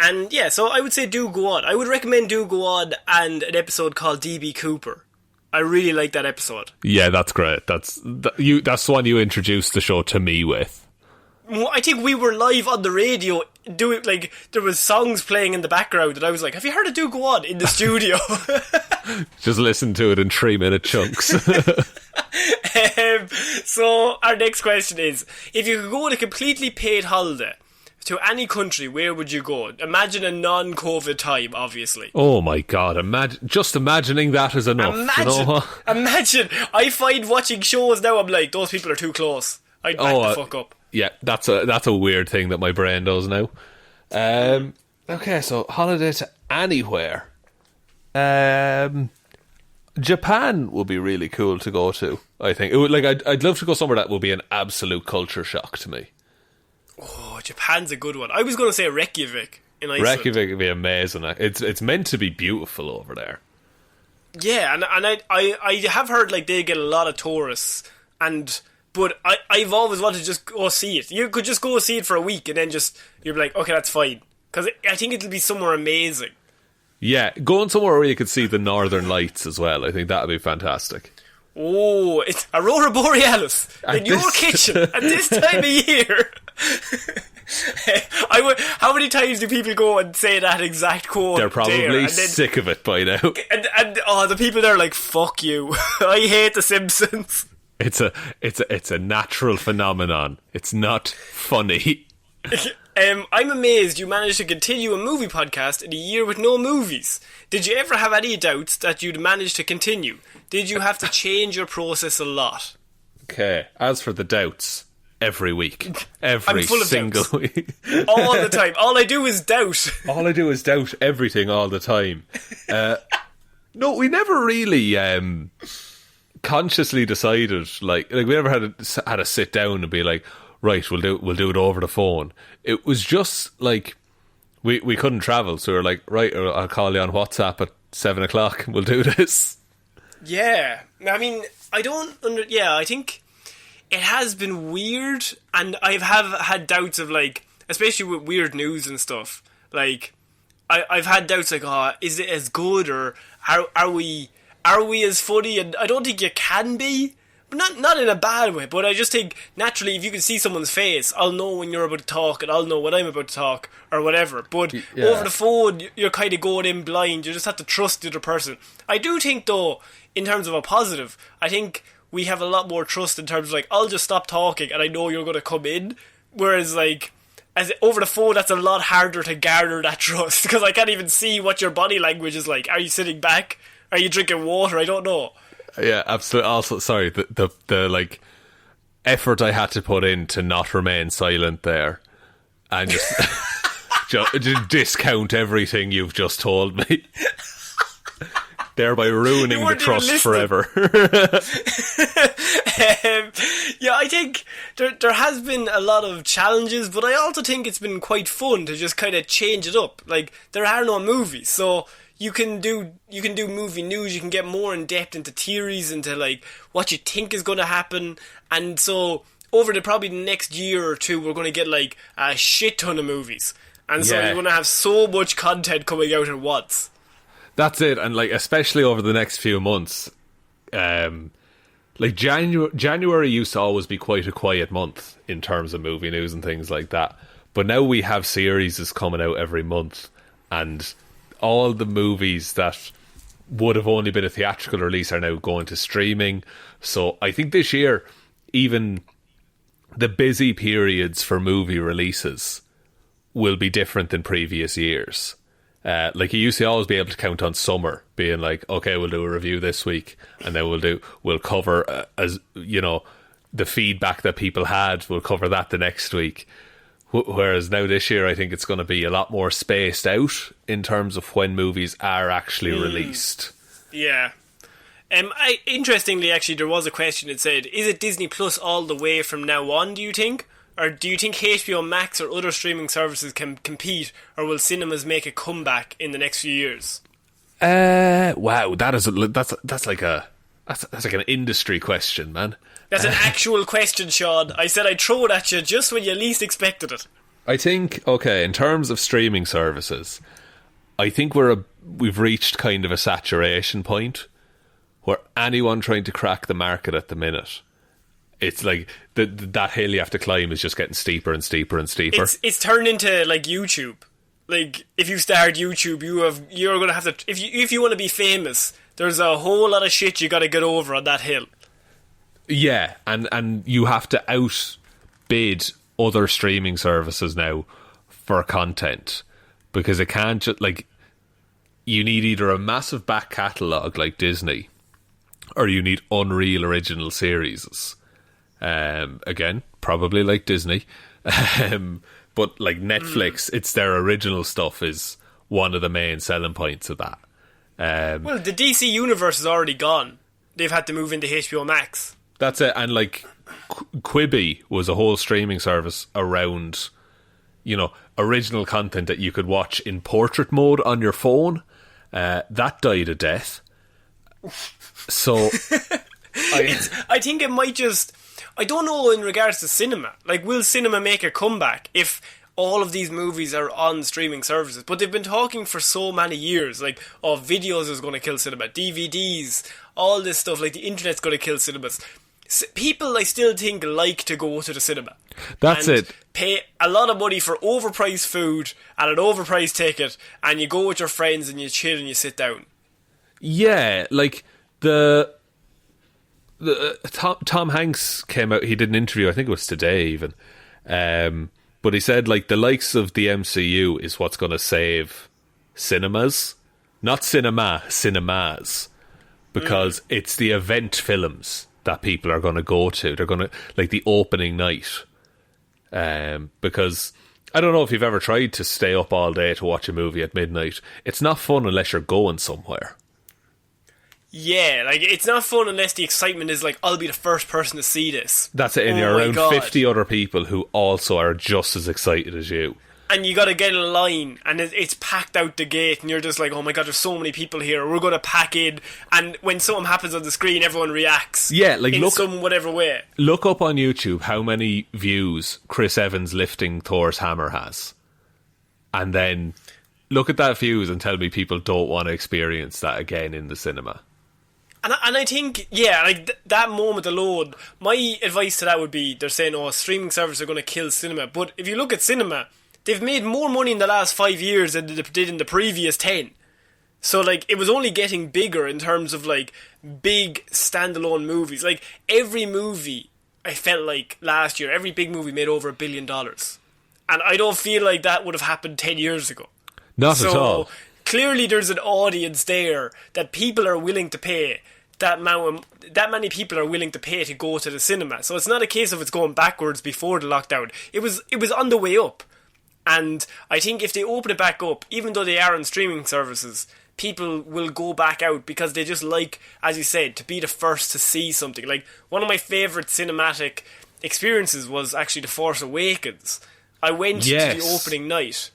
And yeah, so I would say Do Go On. I would recommend Do Go On and an episode called DB Cooper. I really like that episode. Yeah, that's great. That's the one you introduced the show to me with. I think we were live on the radio doing, like, there was songs playing in the background, and I was like, have you heard of Do Go On in the studio? Just listen to it in 3-minute chunks. So our next question is, if you could go on a completely paid holiday to any country, where would you go? Imagine a non-COVID time, obviously. Oh my god, just imagining that is enough. Imagine. I find watching shows now, I'm like, those people are too close. I'd back the fuck up. Yeah, that's a weird thing that my brain does now. Okay, so holiday to anywhere. Japan would be really cool to go to, I think. It would, like, I'd love to go somewhere that would be an absolute culture shock to me. Oh, Japan's a good one. I was going to say Reykjavik in Iceland. Reykjavik would be amazing. It's meant to be beautiful over there. Yeah, and I have heard, like, they get a lot of tourists, but I've always wanted to just go see it. You could just go see it for a week, and then you're like, okay, that's fine. Because I think it'll be somewhere amazing. Yeah, going somewhere where you could see the Northern Lights as well. I think that would be fantastic. Oh, it's Aurora Borealis in your kitchen at this time of year. How many times do people go and say that exact quote? They're probably sick of it by now. And the people there are like, fuck you. I hate The Simpsons. It's a natural phenomenon. It's not funny. I'm amazed you managed to continue a movie podcast in a year with no movies. Did you ever have any doubts that you'd manage to continue? Did you have to change your process a lot? Okay, as for the doubts, every week. Every single week. All the time. All I do is doubt. All I do is doubt everything all the time. No, we never really consciously decided, like we never had a sit down and be like, right, we'll do it over the phone. It was just like we couldn't travel, so we were like, right, I'll call you on WhatsApp at 7:00. We'll do this. Yeah, I mean, I think it has been weird, and I have had doubts of, like, especially with weird news and stuff. Like, I've had doubts like, oh, is it as good, or are we as funny? And I don't think you can be. Not in a bad way, but I just think, naturally, if you can see someone's face, I'll know when you're about to talk, and I'll know when I'm about to talk, or whatever. But over the phone, you're kind of going in blind. You just have to trust the other person. I do think, though, in terms of a positive, I think we have a lot more trust in terms of, like, I'll just stop talking, and I know you're going to come in. Whereas, like, over the phone, that's a lot harder to garner that trust, because I can't even see what your body language is like. Are you sitting back? Are you drinking water? I don't know. Yeah, absolutely. Also, sorry, the like effort I had to put in to not remain silent there, and just discount everything you've just told me, thereby ruining the trust forever. Yeah, I think there has been a lot of challenges, but I also think it's been quite fun to just kind of change it up. Like, there are no movies, so you can do movie news, you can get more in depth into theories, into, like, what you think is going to happen. And so over the probably next year or two, we're going to get like a shit ton of movies. And so you're going to have so much content coming out at once. That's it. And like, especially over the next few months, like January used to always be quite a quiet month in terms of movie news and things like that. But now we have series coming out every month, and all the movies that would have only been a theatrical release are now going to streaming. So I think this year, even the busy periods for movie releases will be different than previous years. Like, you used to always be able to count on summer being like, okay, we'll do a review this week, and then we'll cover as you know, the feedback that people had, we'll cover that the next week. Whereas now this year, I think it's going to be a lot more spaced out in terms of when movies are actually released. Yeah. Interestingly, actually, there was a question that said, is it Disney Plus all the way from now on, do you think? Or do you think HBO Max or other streaming services can compete, or will cinemas make a comeback in the next few years? Wow, that's like an industry question, man. That's an actual question, Shaun. I said I'd throw it at you just when you least expected it. I think, okay, in terms of streaming services, I think we've reached kind of a saturation point where anyone trying to crack the market at the minute, it's like that hill you have to climb is just getting steeper and steeper and steeper. It's turned into like YouTube. Like, if you start YouTube, you're gonna have to, if you want to be famous, there's a whole lot of shit you got to get over on that hill. Yeah, and you have to outbid other streaming services now for content, because it can't just, like, you need either a massive back catalogue like Disney, or you need unreal original series. Again, probably like Disney, but like Netflix, it's their original stuff is one of the main selling points of that. Well, the DC universe is already gone. They've had to move into HBO Max. That's it. And like Quibi was a whole streaming service around, you know, original content that you could watch in portrait mode on your phone. That died a death. So I think it might just, I don't know in regards to cinema. Like, will cinema make a comeback if all of these movies are on streaming services? But they've been talking for so many years, like, oh, videos is going to kill cinema, DVDs, all this stuff, like the internet's going to kill cinemas. People, I still think, like to go to the cinema. That's it. Pay a lot of money for overpriced food and an overpriced ticket, and you go with your friends and you chill and you sit down. Yeah, like Tom Hanks came out, he did an interview, I think it was today even, but he said, like, the likes of the MCU is what's going to save cinemas, not cinemas, because it's the event films that people are going to go to. They're going to, like, the opening night, because I don't know if you've ever tried to stay up all day to watch a movie at midnight. It's not fun unless you're going somewhere. Yeah, like, it's not fun unless the excitement is like, I'll be the first person to see this. That's it, and you're around 50 other people who also are just as excited as you. And you gotta get in a line, and it's packed out the gate, and you're just like, oh my god, there's so many people here, we're gonna pack in, and when something happens on the screen, everyone reacts. Yeah, like, in some whatever way. Look up on YouTube how many views Chris Evans lifting Thor's hammer has. And then look at that views and tell me people don't want to experience that again in the cinema. And I think, yeah, like that moment alone, my advice to that would be, they're saying, oh, streaming services are going to kill cinema. But if you look at cinema, they've made more money in the last 5 years than they did in the previous 10. So, like, it was only getting bigger in terms of, like, big standalone movies. Like, every movie, I felt like, last year, every big movie made over $1 billion. And I don't feel like that would have happened 10 years ago. Not at all. Clearly there's an audience there that people are willing to pay. That many people are willing to pay to go to the cinema. So it's not a case of it's going backwards before the lockdown. It was on the way up. And I think if they open it back up, even though they are on streaming services, people will go back out because they just like, as you said, to be the first to see something. Like, one of my favourite cinematic experiences was actually The Force Awakens. I went to the opening night,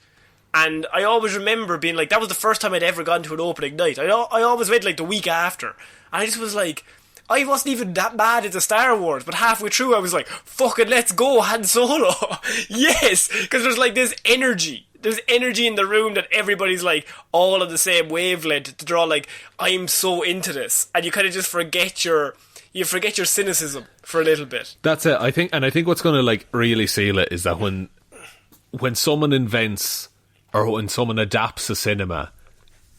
and I always remember being like, that was the first time I'd ever gone to an opening night. I always went like the week after, and I just was like, I wasn't even that mad into Star Wars, but halfway through I was like, fucking let's go, Han Solo. Yes, because there's like this energy. There's energy in the room that everybody's like all on the same wavelength to draw like, I'm so into this. And you kind of just forget your cynicism for a little bit. That's it. I think what's going to like really seal it is that when someone invents or when someone adapts a cinema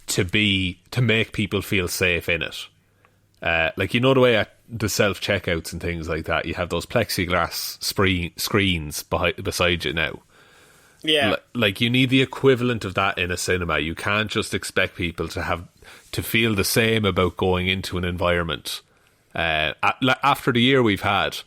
to make people feel safe in it. Like, you know, the way at the self-checkouts and things like that, you have those plexiglass screens beside you now. Yeah. Like, you need the equivalent of that in a cinema. You can't just expect people to feel the same about going into an environment. After the year we've had,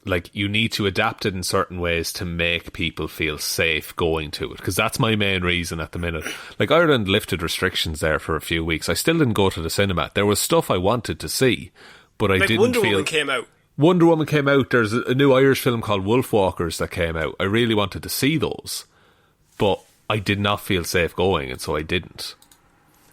like, you need to adapt it in certain ways to make people feel safe going to it, because that's my main reason at the minute. Like, Ireland lifted restrictions there for a few weeks. I still didn't go to the cinema. There was stuff I wanted to see, but I didn't Wonder feel... Woman came out. Wonder Woman came out. There's a new Irish film called Wolfwalkers that came out. I really wanted to see those, but I did not feel safe going, and so I didn't.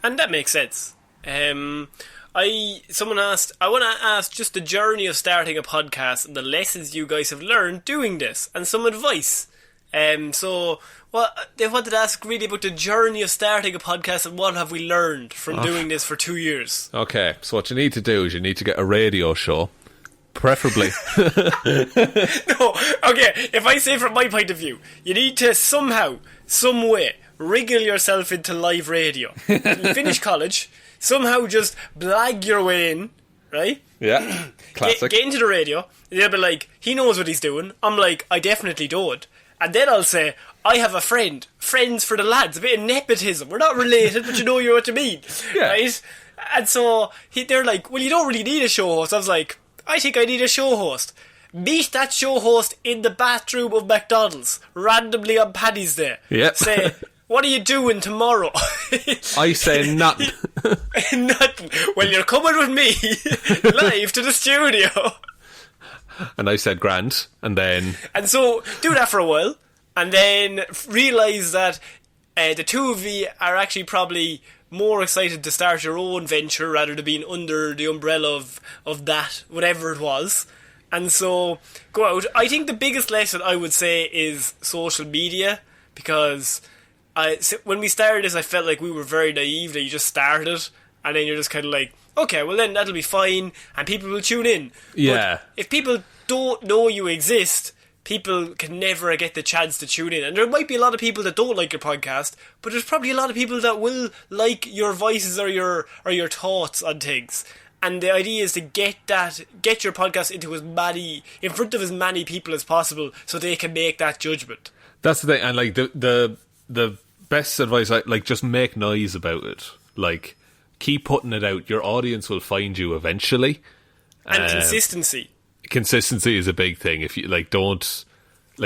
And that makes sense. Someone asked, I want to ask just the journey of starting a podcast and the lessons you guys have learned doing this, and some advice. So they wanted to ask really about the journey of starting a podcast and what have we learned from doing this for 2 years. Okay, so what you need to do is you need to get a radio show, preferably. No, okay, if I say from my point of view, you need to somehow, some way, wriggle yourself into live radio. You finish college, somehow just blag your way in, right? Yeah, classic. Get into the radio, they'll be like, he knows what he's doing. I'm like, I definitely don't. And then I'll say, I have a friend. Friends for the lads. A bit of nepotism. We're not related, but you know what I mean. Yeah. Right? And so they're like, well, you don't really need a show host. I was like, I think I need a show host. Meet that show host in the bathroom of McDonald's, randomly on Paddy's Day. Yep. Say, what are you doing tomorrow? I say nothing. Nothing. Well, you're coming with me live to the studio. And I said grand, and then... And so, do that for a while, and then realise that the two of you are actually probably more excited to start your own venture rather than being under the umbrella of that, whatever it was. And so, go out. I think the biggest lesson I would say is social media, because when we started this, I felt like we were very naive, that you just started, and then you're just kind of like, okay, well then that'll be fine, and people will tune in. Yeah. But if people don't know you exist, people can never get the chance to tune in. And there might be a lot of people that don't like your podcast, but there's probably a lot of people that will like your voices or your thoughts on things. And the idea is to get your podcast in front of as many people as possible, so they can make that judgment. That's the thing, and like the best advice, like, just make noise about it. Like, keep putting it out. Your audience will find you eventually. And consistency. Consistency is a big thing. If you don't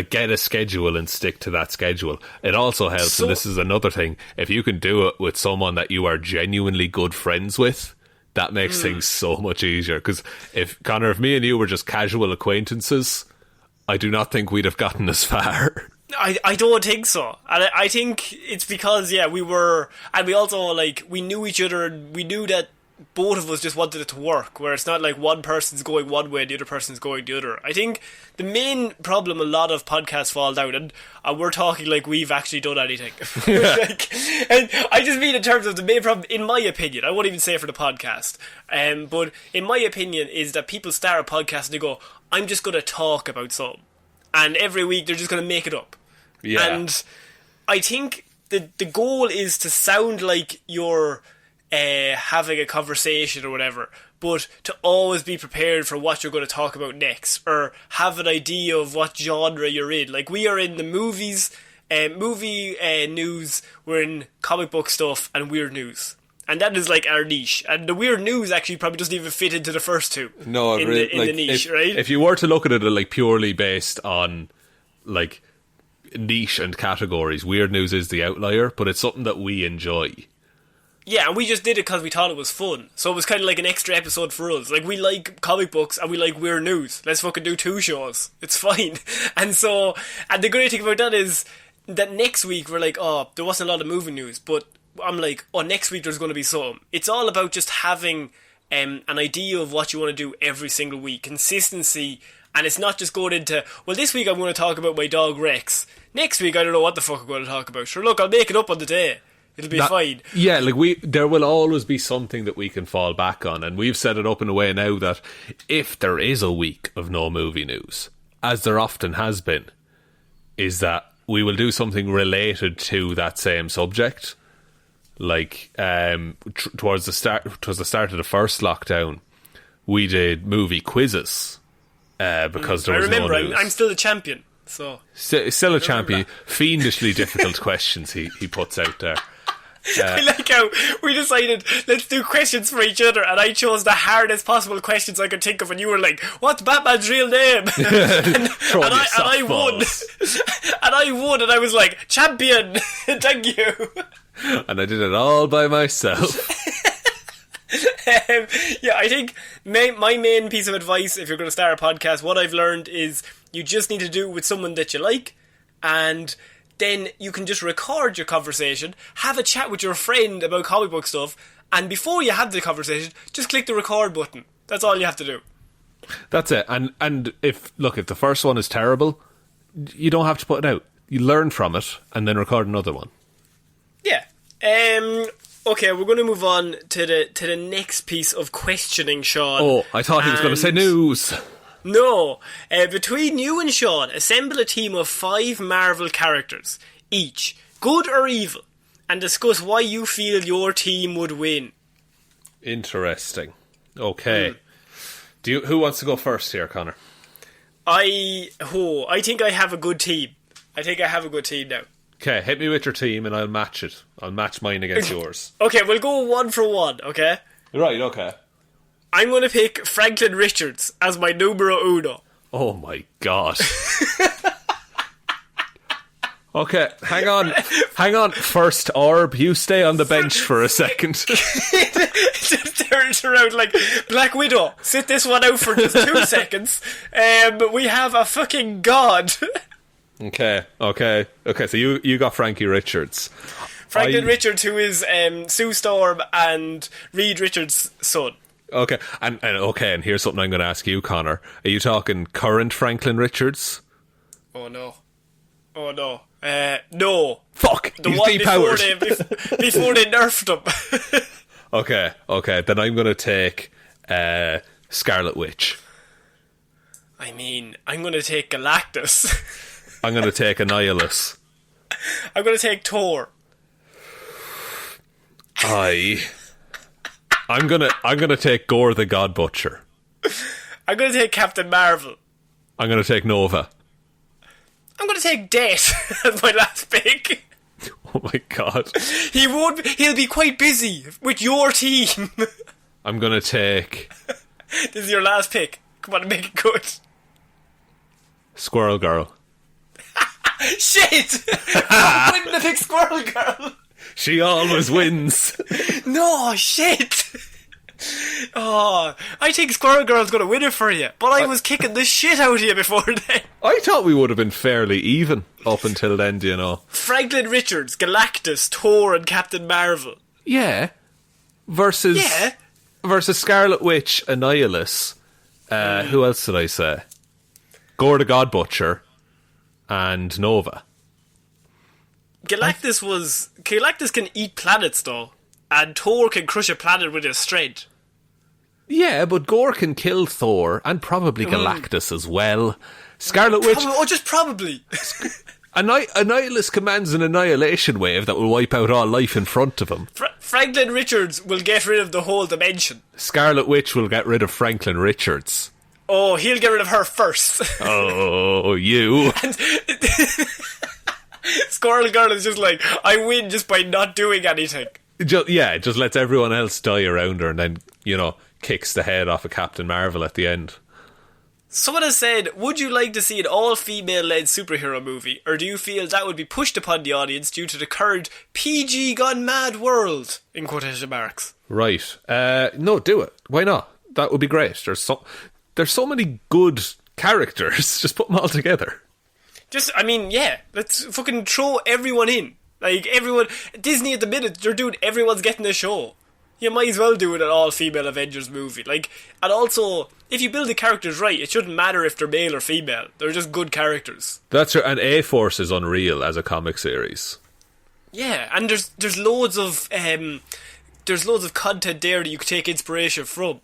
get a schedule and stick to that schedule. It also helps, and this is another thing, if you can do it with someone that you are genuinely good friends with, that makes things so much easier. Because if me and you were just casual acquaintances, I do not think we'd have gotten as far. I don't think so. And I think it's because, we were... And we also, like, we knew each other, and we knew that both of us just wanted it to work, where it's not like one person's going one way and the other person's going the other. I think the main problem a lot of podcasts fall down, and we're talking like we've actually done anything. And I just mean in terms of the main problem, in my opinion, I won't even say for the podcast, but in my opinion, is that people start a podcast and they go, I'm just going to talk about something. And every week they're just going to make it up. Yeah. And I think the goal is to sound like you're having a conversation or whatever, but to always be prepared for what you're going to talk about next, or have an idea of what genre you're in. Like, we are in the movie news, we're in comic book stuff and weird news. And that is like our niche. And the weird news actually probably doesn't even fit into the first two. No, in the niche, right? If you were to look at it like purely based on like niche and categories, weird news is the outlier, but it's something that we enjoy. Yeah, and we just did it because we thought it was fun. So it was kind of like an extra episode for us. Like, we like comic books and we like weird news. Let's fucking do 2 shows. It's fine. And the great thing about that is that next week we're like, oh, there wasn't a lot of movie news, but I'm like, oh, next week there's going to be some. It's all about just having an idea of what you want to do every single week, consistency, and it's not just going into, well, this week I'm going to talk about my dog Rex. Next week I don't know what the fuck I'm going to talk about. Sure, look, I'll make it up on the day. It'll be fine. Yeah, like there will always be something that we can fall back on, and we've set it up in a way now that if there is a week of no movie news, as there often has been, is that we will do something related to that same subject. Like towards the start of the first lockdown, we did movie quizzes because there was no news. I'm still the champion, so still a champion. Fiendishly difficult questions he puts out there. I like how we decided let's do questions for each other, and I chose the hardest possible questions I could think of, and you were like, "What's Batman's real name?" and I won, and I was like, "Champion, thank you." And I did it all by myself. Yeah, I think my main piece of advice, if you're going to start a podcast, what I've learned is you just need to do it with someone that you like, and then you can just record your conversation, have a chat with your friend about comic book stuff, and before you have the conversation, just click the record button. That's all you have to do. That's it. And if the first one is terrible, you don't have to put it out. You learn from it and then record another one. Yeah. Okay, we're going to move on to the next piece of questioning, Shaun. Oh, I thought he was going to say news. No. Between you and Shaun, assemble a team of 5 Marvel characters, each, good or evil, and discuss why you feel your team would win. Interesting. Okay. Who wants to go first here, Connor? I think I have a good team. I think I have a good team now. Okay, hit me with your team and I'll match it. I'll match mine against yours. Okay, we'll go 1 for 1, okay? Right, okay. I'm going to pick Franklin Richards as my numero uno. Oh my god. Okay, hang on. First Orb, you stay on the bench for a second. Just turns around like, Black Widow, sit this one out for just 2 seconds. We have a fucking god. Okay, so you got Frankie Richards. Franklin Richards, who is Sue Storm and Reed Richards' son. Okay, and here's something I'm going to ask you, Connor. Are you talking current Franklin Richards? Oh no. No. Fuck! The he's one depowered. before they nerfed him. Okay, then I'm going to take Scarlet Witch. I mean, I'm going to take Galactus. I'm going to take Annihilus. I'm going to take Thor. I'm gonna take Gore the God Butcher. I'm going to take Captain Marvel. I'm going to take Nova. I'm going to take Det as my last pick. Oh my god. He'll be quite busy with your team. I'm going to take... This is your last pick. Come on, make it good. Squirrel Girl. Shit! I wouldn't have picked Squirrel Girl. She always wins. No, shit. Oh, I think Squirrel Girl's going to win it for you, but I was kicking the shit out of you before then. I thought we would have been fairly even up until then, do you know? Franklin Richards, Galactus, Thor and Captain Marvel. Yeah. Versus Scarlet Witch, Annihilus. Who else did I say? Gore the God Butcher and Nova. Galactus can eat planets though, and Thor can crush a planet with his strength. Yeah, but Gore can kill Thor and probably Galactus as well. Scarlet Witch... just probably. Annihilus commands an annihilation wave that will wipe out all life in front of him. Franklin Richards will get rid of the whole dimension. Scarlet Witch will get rid of Franklin Richards. Oh, he'll get rid of her first. Oh, you. And Squirrel Girl is just like, I win just by not doing anything. Just lets everyone else die around her and then, kicks the head off of Captain Marvel at the end. Someone has said, would you like to see an all-female-led superhero movie, or do you feel that would be pushed upon the audience due to the current PG gone mad world, in quotation marks? Right. No, do it. Why not? That would be great. There's so many good characters. Just put them all together. Let's fucking throw everyone in. Like, everyone... Disney at the minute, they're doing everyone's getting a show. You might as well do it an all-female Avengers movie. Like, and also, if you build the characters right, it shouldn't matter if they're male or female. They're just good characters. That's right. And A-Force is unreal as a comic series. Yeah, and there's loads of content there that you could take inspiration from.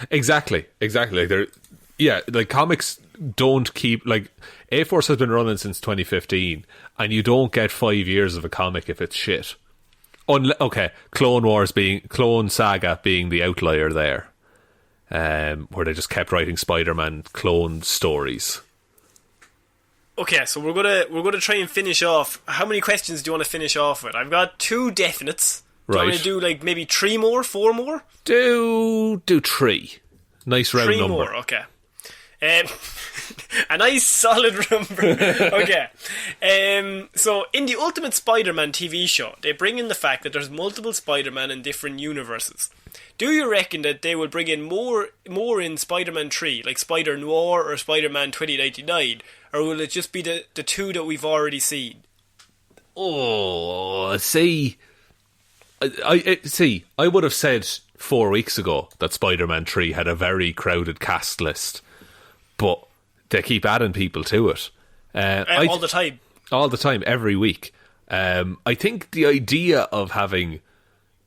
Exactly. Like comics don't keep, like, A-Force has been running since 2015, and you don't get 5 years of a comic if it's shit. Clone Saga being the outlier there, where they just kept writing Spider-Man clone stories. Okay, so we're gonna try and finish off. How many questions do you want to finish off with? I've got 2 definites. Do you want to do like maybe 3 more, 4 more? Do 3. Nice round 3 number. More, okay. A nice solid number. Okay. So in the Ultimate Spider-Man TV show, they bring in the fact that there's multiple Spider-Man in different universes. Do you reckon that they will bring in more in Spider-Man 3, like Spider-Noir or Spider-Man 2099, or will it just be the 2 that we've already seen? Oh, see, I would have said 4 weeks ago that Spider-Man 3 had a very crowded cast list, but they keep adding people to it. All the time. All the time, every week. I think the idea of having...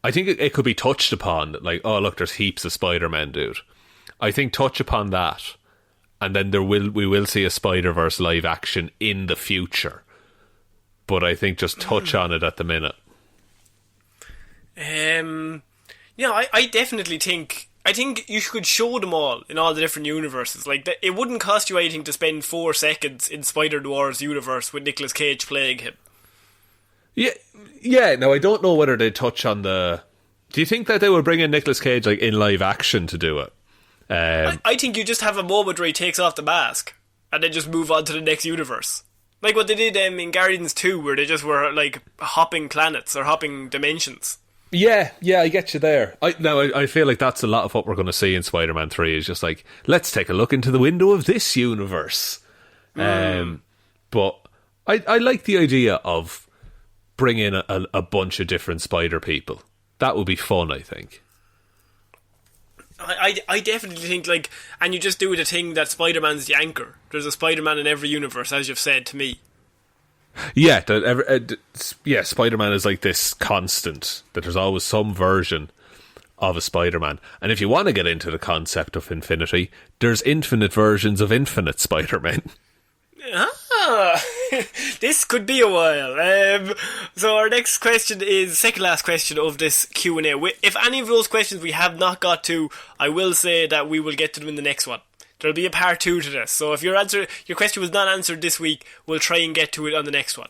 I think it could be touched upon, like, oh, look, there's heaps of Spider-Man, dude. I think touch upon that, and then we will see a Spider-Verse live action in the future. But I think just touch on it at the minute. I definitely think... I think you could show them all in all the different universes. Like, it wouldn't cost you anything to spend 4 seconds in Spider-Noir's universe with Nicolas Cage playing him. Yeah. Now, I don't know whether they touch on the... Do you think that they would bring in Nicolas Cage like in live action to do it? I think you just have a moment where he takes off the mask and then just move on to the next universe. Like what they did in Guardians 2, where they just were like hopping planets or hopping dimensions. Yeah, I get you there. I feel like that's a lot of what we're going to see in Spider-Man 3 is just like, let's take a look into the window of this universe. But I like the idea of bringing a bunch of different Spider people. That would be fun, I think. I definitely think, like, and you just do the thing that Spider-Man's the anchor. There's a Spider-Man in every universe, as you've said to me. Yeah, Spider-Man is like this constant, that there's always some version of a Spider-Man. And if you want to get into the concept of infinity, there's infinite versions of infinite Spider-Man. This could be a while. So our next question is second last question of this Q&A. If any of those questions we have not got to, I will say that we will get to them in the next one. There'll be a part 2 to this. So if your question was not answered this week, we'll try and get to it on the next one.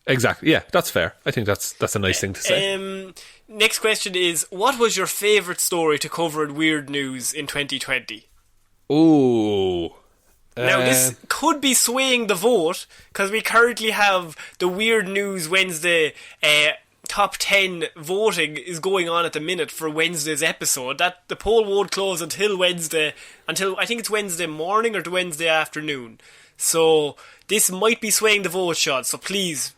Exactly. Yeah, that's fair. I think that's a nice thing to say. Next question is, what was your favourite story to cover in Weird News in 2020? Ooh. Now, this could be swaying the vote, because we currently have the Weird News Wednesday top 10 voting is going on at the minute for Wednesday's episode. That the poll won't close until I think it's Wednesday morning or the Wednesday afternoon. So this might be swaying the vote, Shaun, so please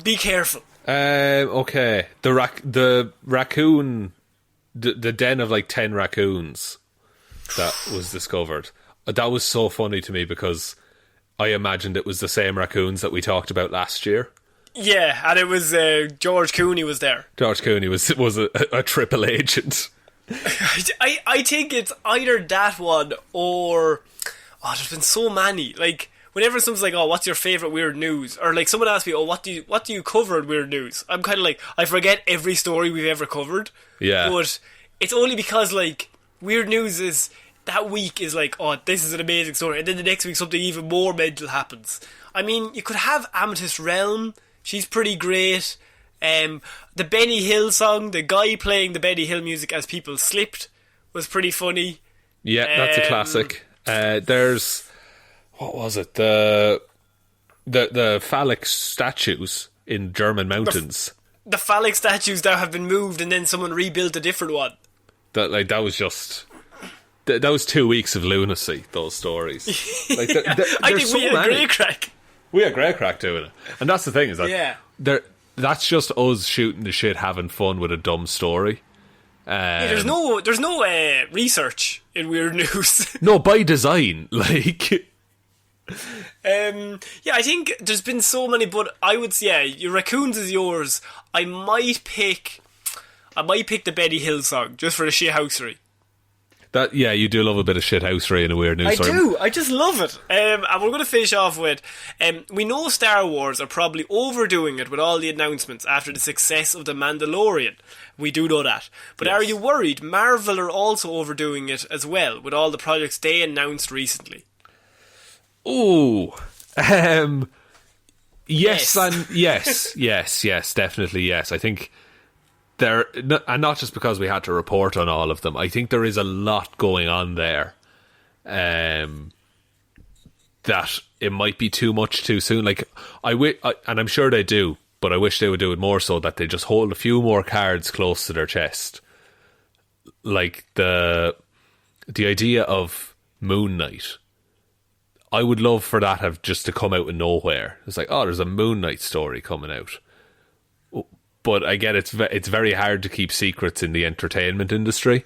be careful. Okay. The raccoon, the den of like 10 raccoons that was discovered. That was so funny to me because I imagined it was the same raccoons that we talked about last year. Yeah, and it was George Clooney was there. George Clooney was a triple agent. I think it's either that one or... Oh, there's been so many. Like, whenever someone's like, oh, what's your favourite Weird News? Or like someone asks me, oh, what do you cover in Weird News? I'm kind of like, I forget every story we've ever covered. Yeah. But it's only because, like, Weird News is... That week is like, oh, this is an amazing story. And then the next week something even more mental happens. I mean, you could have Amethyst Realm. She's pretty great. The Benny Hill song, the guy playing the Benny Hill music as people slipped was pretty funny. Yeah, that's a classic. There's... What was it? The phallic statues in German mountains. The phallic statues that have been moved and then someone rebuilt a different one. That was just... That was 2 weeks of lunacy, those stories. Like, I think we had great crack. We had great crack doing it. And that's the thing, is that that's just us shooting the shit, having fun with a dumb story. there's no research in weird news. No, by design, like. I think there's been so many, but I would say, your raccoons is yours. I might pick the Benny Hill song just for the shithousery. That, yeah, you do love a bit of shithousery in a weird news story. I do. I just love it. And we're going to finish off with, we know Star Wars are probably overdoing it with all the announcements after the success of The Mandalorian. We do know that. But yes. Are you worried Marvel are also overdoing it as well with all the projects they announced recently? Oh, yes, and yes, definitely yes. I think there, and not just because we had to report on all of them. I think there is a lot going on there, that it might be too much too soon. Like and I'm sure they do, but I wish they would do it more so that they just hold a few more cards close to their chest. Like the idea of Moon Knight. I would love for that have just to come out of nowhere. It's like, oh, there's a Moon Knight story coming out. But I get it's very hard to keep secrets in the entertainment industry.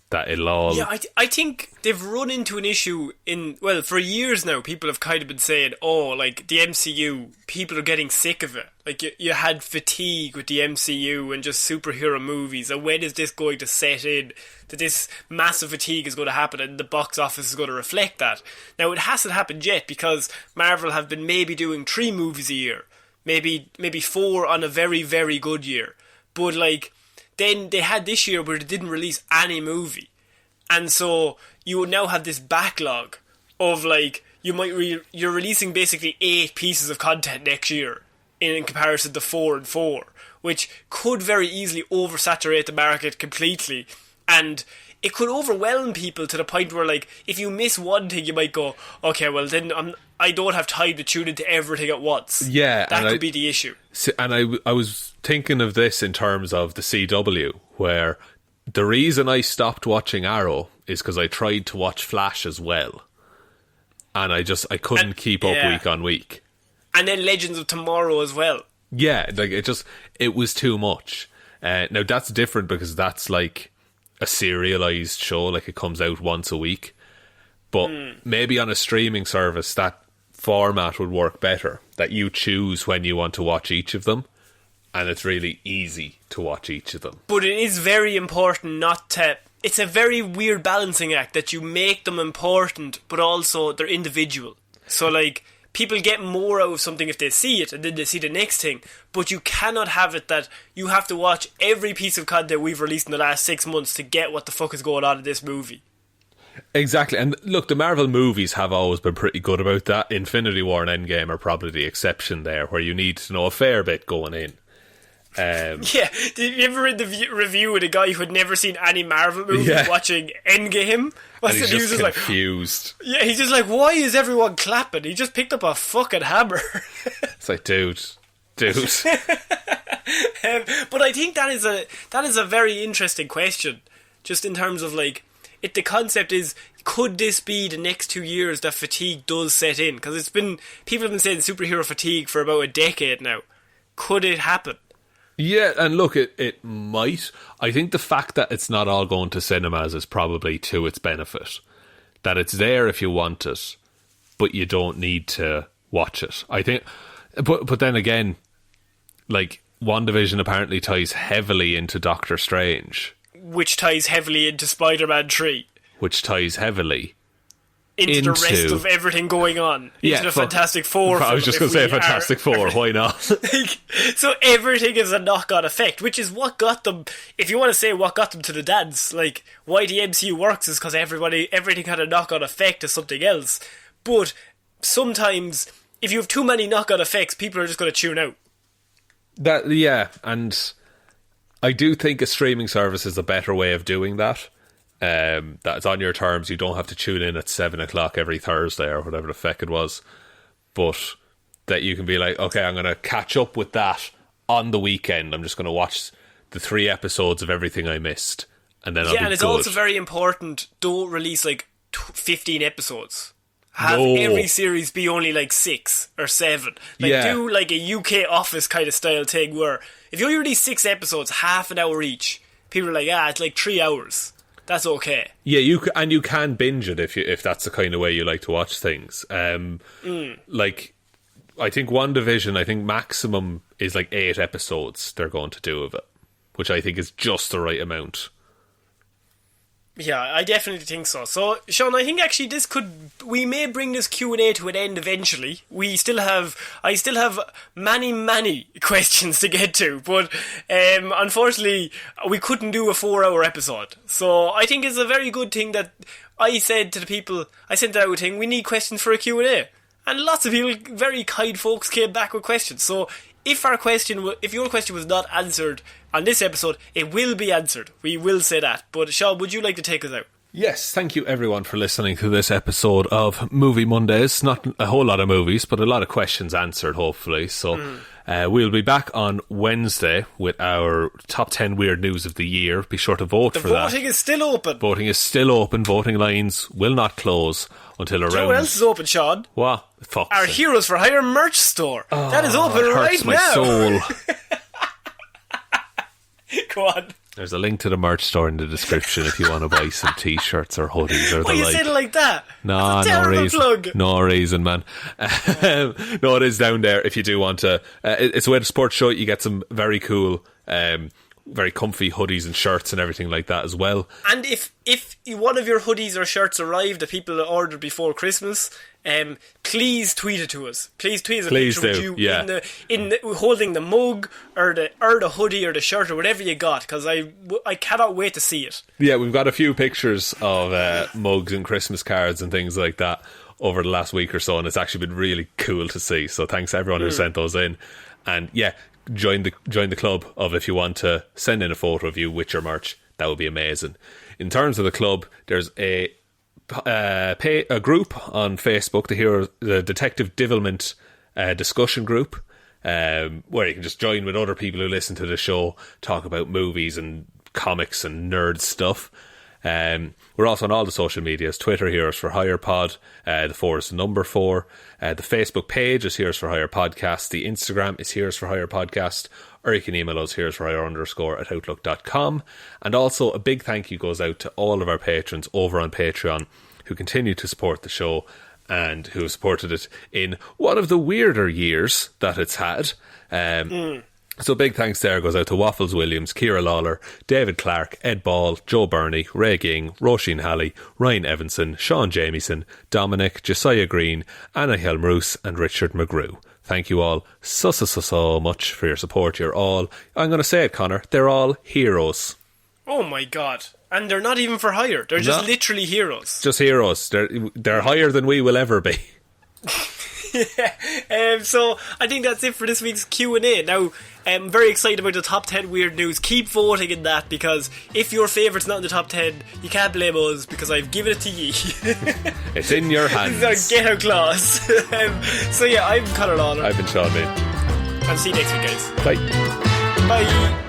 That it'll all... Yeah, I think they've run into an issue for years now. People have kind of been saying, oh, like the MCU, people are getting sick of it. Like you had fatigue with the MCU and just superhero movies. And when is this going to set in? That this massive fatigue is going to happen and the box office is going to reflect that. Now, it hasn't happened yet because Marvel have been maybe doing 3 movies a year. Maybe 4 on a very, very good year. But like... Then they had this year where they didn't release any movie. And so you would now have this backlog of like, you're releasing basically 8 pieces of content next year in comparison to 4 and 4, which could very easily oversaturate the market completely. And it could overwhelm people to the point where like, if you miss one thing, you might go, okay, well then I don't have time to tune into everything at once. Yeah. That could be the issue. And I was thinking of this in terms of the CW, where the reason I stopped watching Arrow is because I tried to watch Flash as well. And I couldn't keep up week on week. And then Legends of Tomorrow as well. Yeah, like it was too much. Now that's different because that's like a serialized show, like it comes out once a week. But maybe on a streaming service that format would work better, that you choose when you want to watch each of them and it's really easy to watch each of them. But it is very important not to... It's a very weird balancing act that you make them important but also they're individual. So like, people get more out of something if they see it and then they see the next thing, but you cannot have it that you have to watch every piece of content we've released in the last 6 months to get what the fuck is going on in this movie. Exactly, and look, the Marvel movies have always been pretty good about that. Infinity War and Endgame are probably the exception there, where you need to know a fair bit going in. Yeah, did you ever read the review with a guy who had never seen any Marvel movie watching Endgame? And he's just confused. Yeah, he's just like, why is everyone clapping? He just picked up a fucking hammer. It's like, dude. But I think that is a very interesting question, just in terms of like, the concept is, could this be the next 2 years that fatigue does set in? Because people have been saying superhero fatigue for about a decade now. Could it happen? Yeah, and look, it might. I think the fact that it's not all going to cinemas is probably to its benefit. That it's there if you want it, but you don't need to watch it. I think, but then again, like, WandaVision apparently ties heavily into Doctor Strange. Which ties heavily into Spider-Man 3. Which ties heavily into the rest of everything going on. Into the Fantastic Four. I was just going to say Fantastic Four, why not? So everything is a knock-on effect, which is what got them, if you want to say what got them to the dance, like, why the MCU works is because everything had a knock-on effect to something else. But sometimes, if you have too many knock-on effects, people are just going to tune out. And I do think a streaming service is a better way of doing that. That's on your terms. You don't have to tune in at 7 o'clock every Thursday or whatever the feck it was, but that you can be like, okay, I'm going to catch up with that on the weekend. I'm just going to watch the 3 episodes of everything I missed, and then I'll be and it's good. Also very important, don't release like 15 episodes. Have every series be only like 6 or 7. Do like a UK Office kind of style thing where if you only release 6 episodes, half an hour each, people are like, it's like 3 hours. That's okay. Yeah, you can binge it if that's the kind of way you like to watch things. Like, I think WandaVision, I think maximum is like 8 episodes they're going to do of it, which I think is just the right amount. Yeah, I definitely think so. So, Shaun, I think actually we may bring this Q&A to an end eventually. I still have many questions to get to, but unfortunately we couldn't do a 4-hour episode. So I think it's a very good thing that I said to the people, I sent out a thing, we need questions for a Q&A. And lots of people, very kind folks, came back with questions. So if your question was not answered on this episode, it will be answered. We will say that. But Shaun, would you like to take us out? Yes, thank you everyone for listening to this episode of Movie Mondays. Not a whole lot of movies, but a lot of questions answered, hopefully. So we'll be back on Wednesday with our top 10 weird news of the year. Be sure to vote for that. The voting is still open. Voting is still open. Voting lines will not close until around... Do you know what else is open, Shaun? What? Fuck. Our Heroes for Hire merch store. That is open right now. Hurts my soul. Go on. There's a link to the merch store in the description if you want to buy some t-shirts or hoodies or Why you saying it like that? No reason. Plug. No reason, man. No, it is down there if you do want to. It's a way to support the show. You get some very cool, very comfy hoodies and shirts and everything like that as well. And if one of your hoodies or shirts arrived that people ordered before Christmas, please tweet it to us. Please tweet us a picture of you in the holding the mug or the hoodie or the shirt or whatever you got, because I cannot wait to see it. Yeah, we've got a few pictures of mugs and Christmas cards and things like that over the last week or so, and it's actually been really cool to see. So thanks to everyone who sent those in. And yeah, join the club of if you want to send in a photo of you with your merch. That would be amazing. In terms of the club, there's a group on Facebook, the Detective Divilment discussion group, where you can just join with other people who listen to the show, talk about movies and comics and nerd stuff. We're also on all the social medias. Twitter, Heroes for Hire Pod. The 4 is the number 4. The Facebook page is Heroes for Hire Podcast. The Instagram is Heroes for Hire Podcast. Or you can email us heroesforhire_@outlook.com. And also a big thank you goes out to all of our patrons over on Patreon who continue to support the show and who have supported it in one of the weirder years that it's had. So big thanks there goes out to Waffles Williams, Ciara Lawler, David Clarke, Ed Ball, Joe Burney, Ray Ging, Roisin Hally, Ryan Evanson, Shaun Jamieson, Dominic, Jessiah Green, Anna Hjelmroos and Richard McGrew. Thank you all so much for your support. You're all, I'm going to say it, Connor, they're all heroes. Oh my god. And they're not even for hire. They're just literally heroes. Just heroes. They're higher than we will ever be. So I think that's it for this week's Q&A. Now, I'm very excited about the top 10 weird news. Keep voting in that, because if your favourite's not in the top 10, you can't blame us, because I've given it to ye. It's in your hands. This is our ghetto clause. So yeah, I'm Ciara Lawler. I've been Shaun Jamieson. And see you next week, guys. Bye. Bye.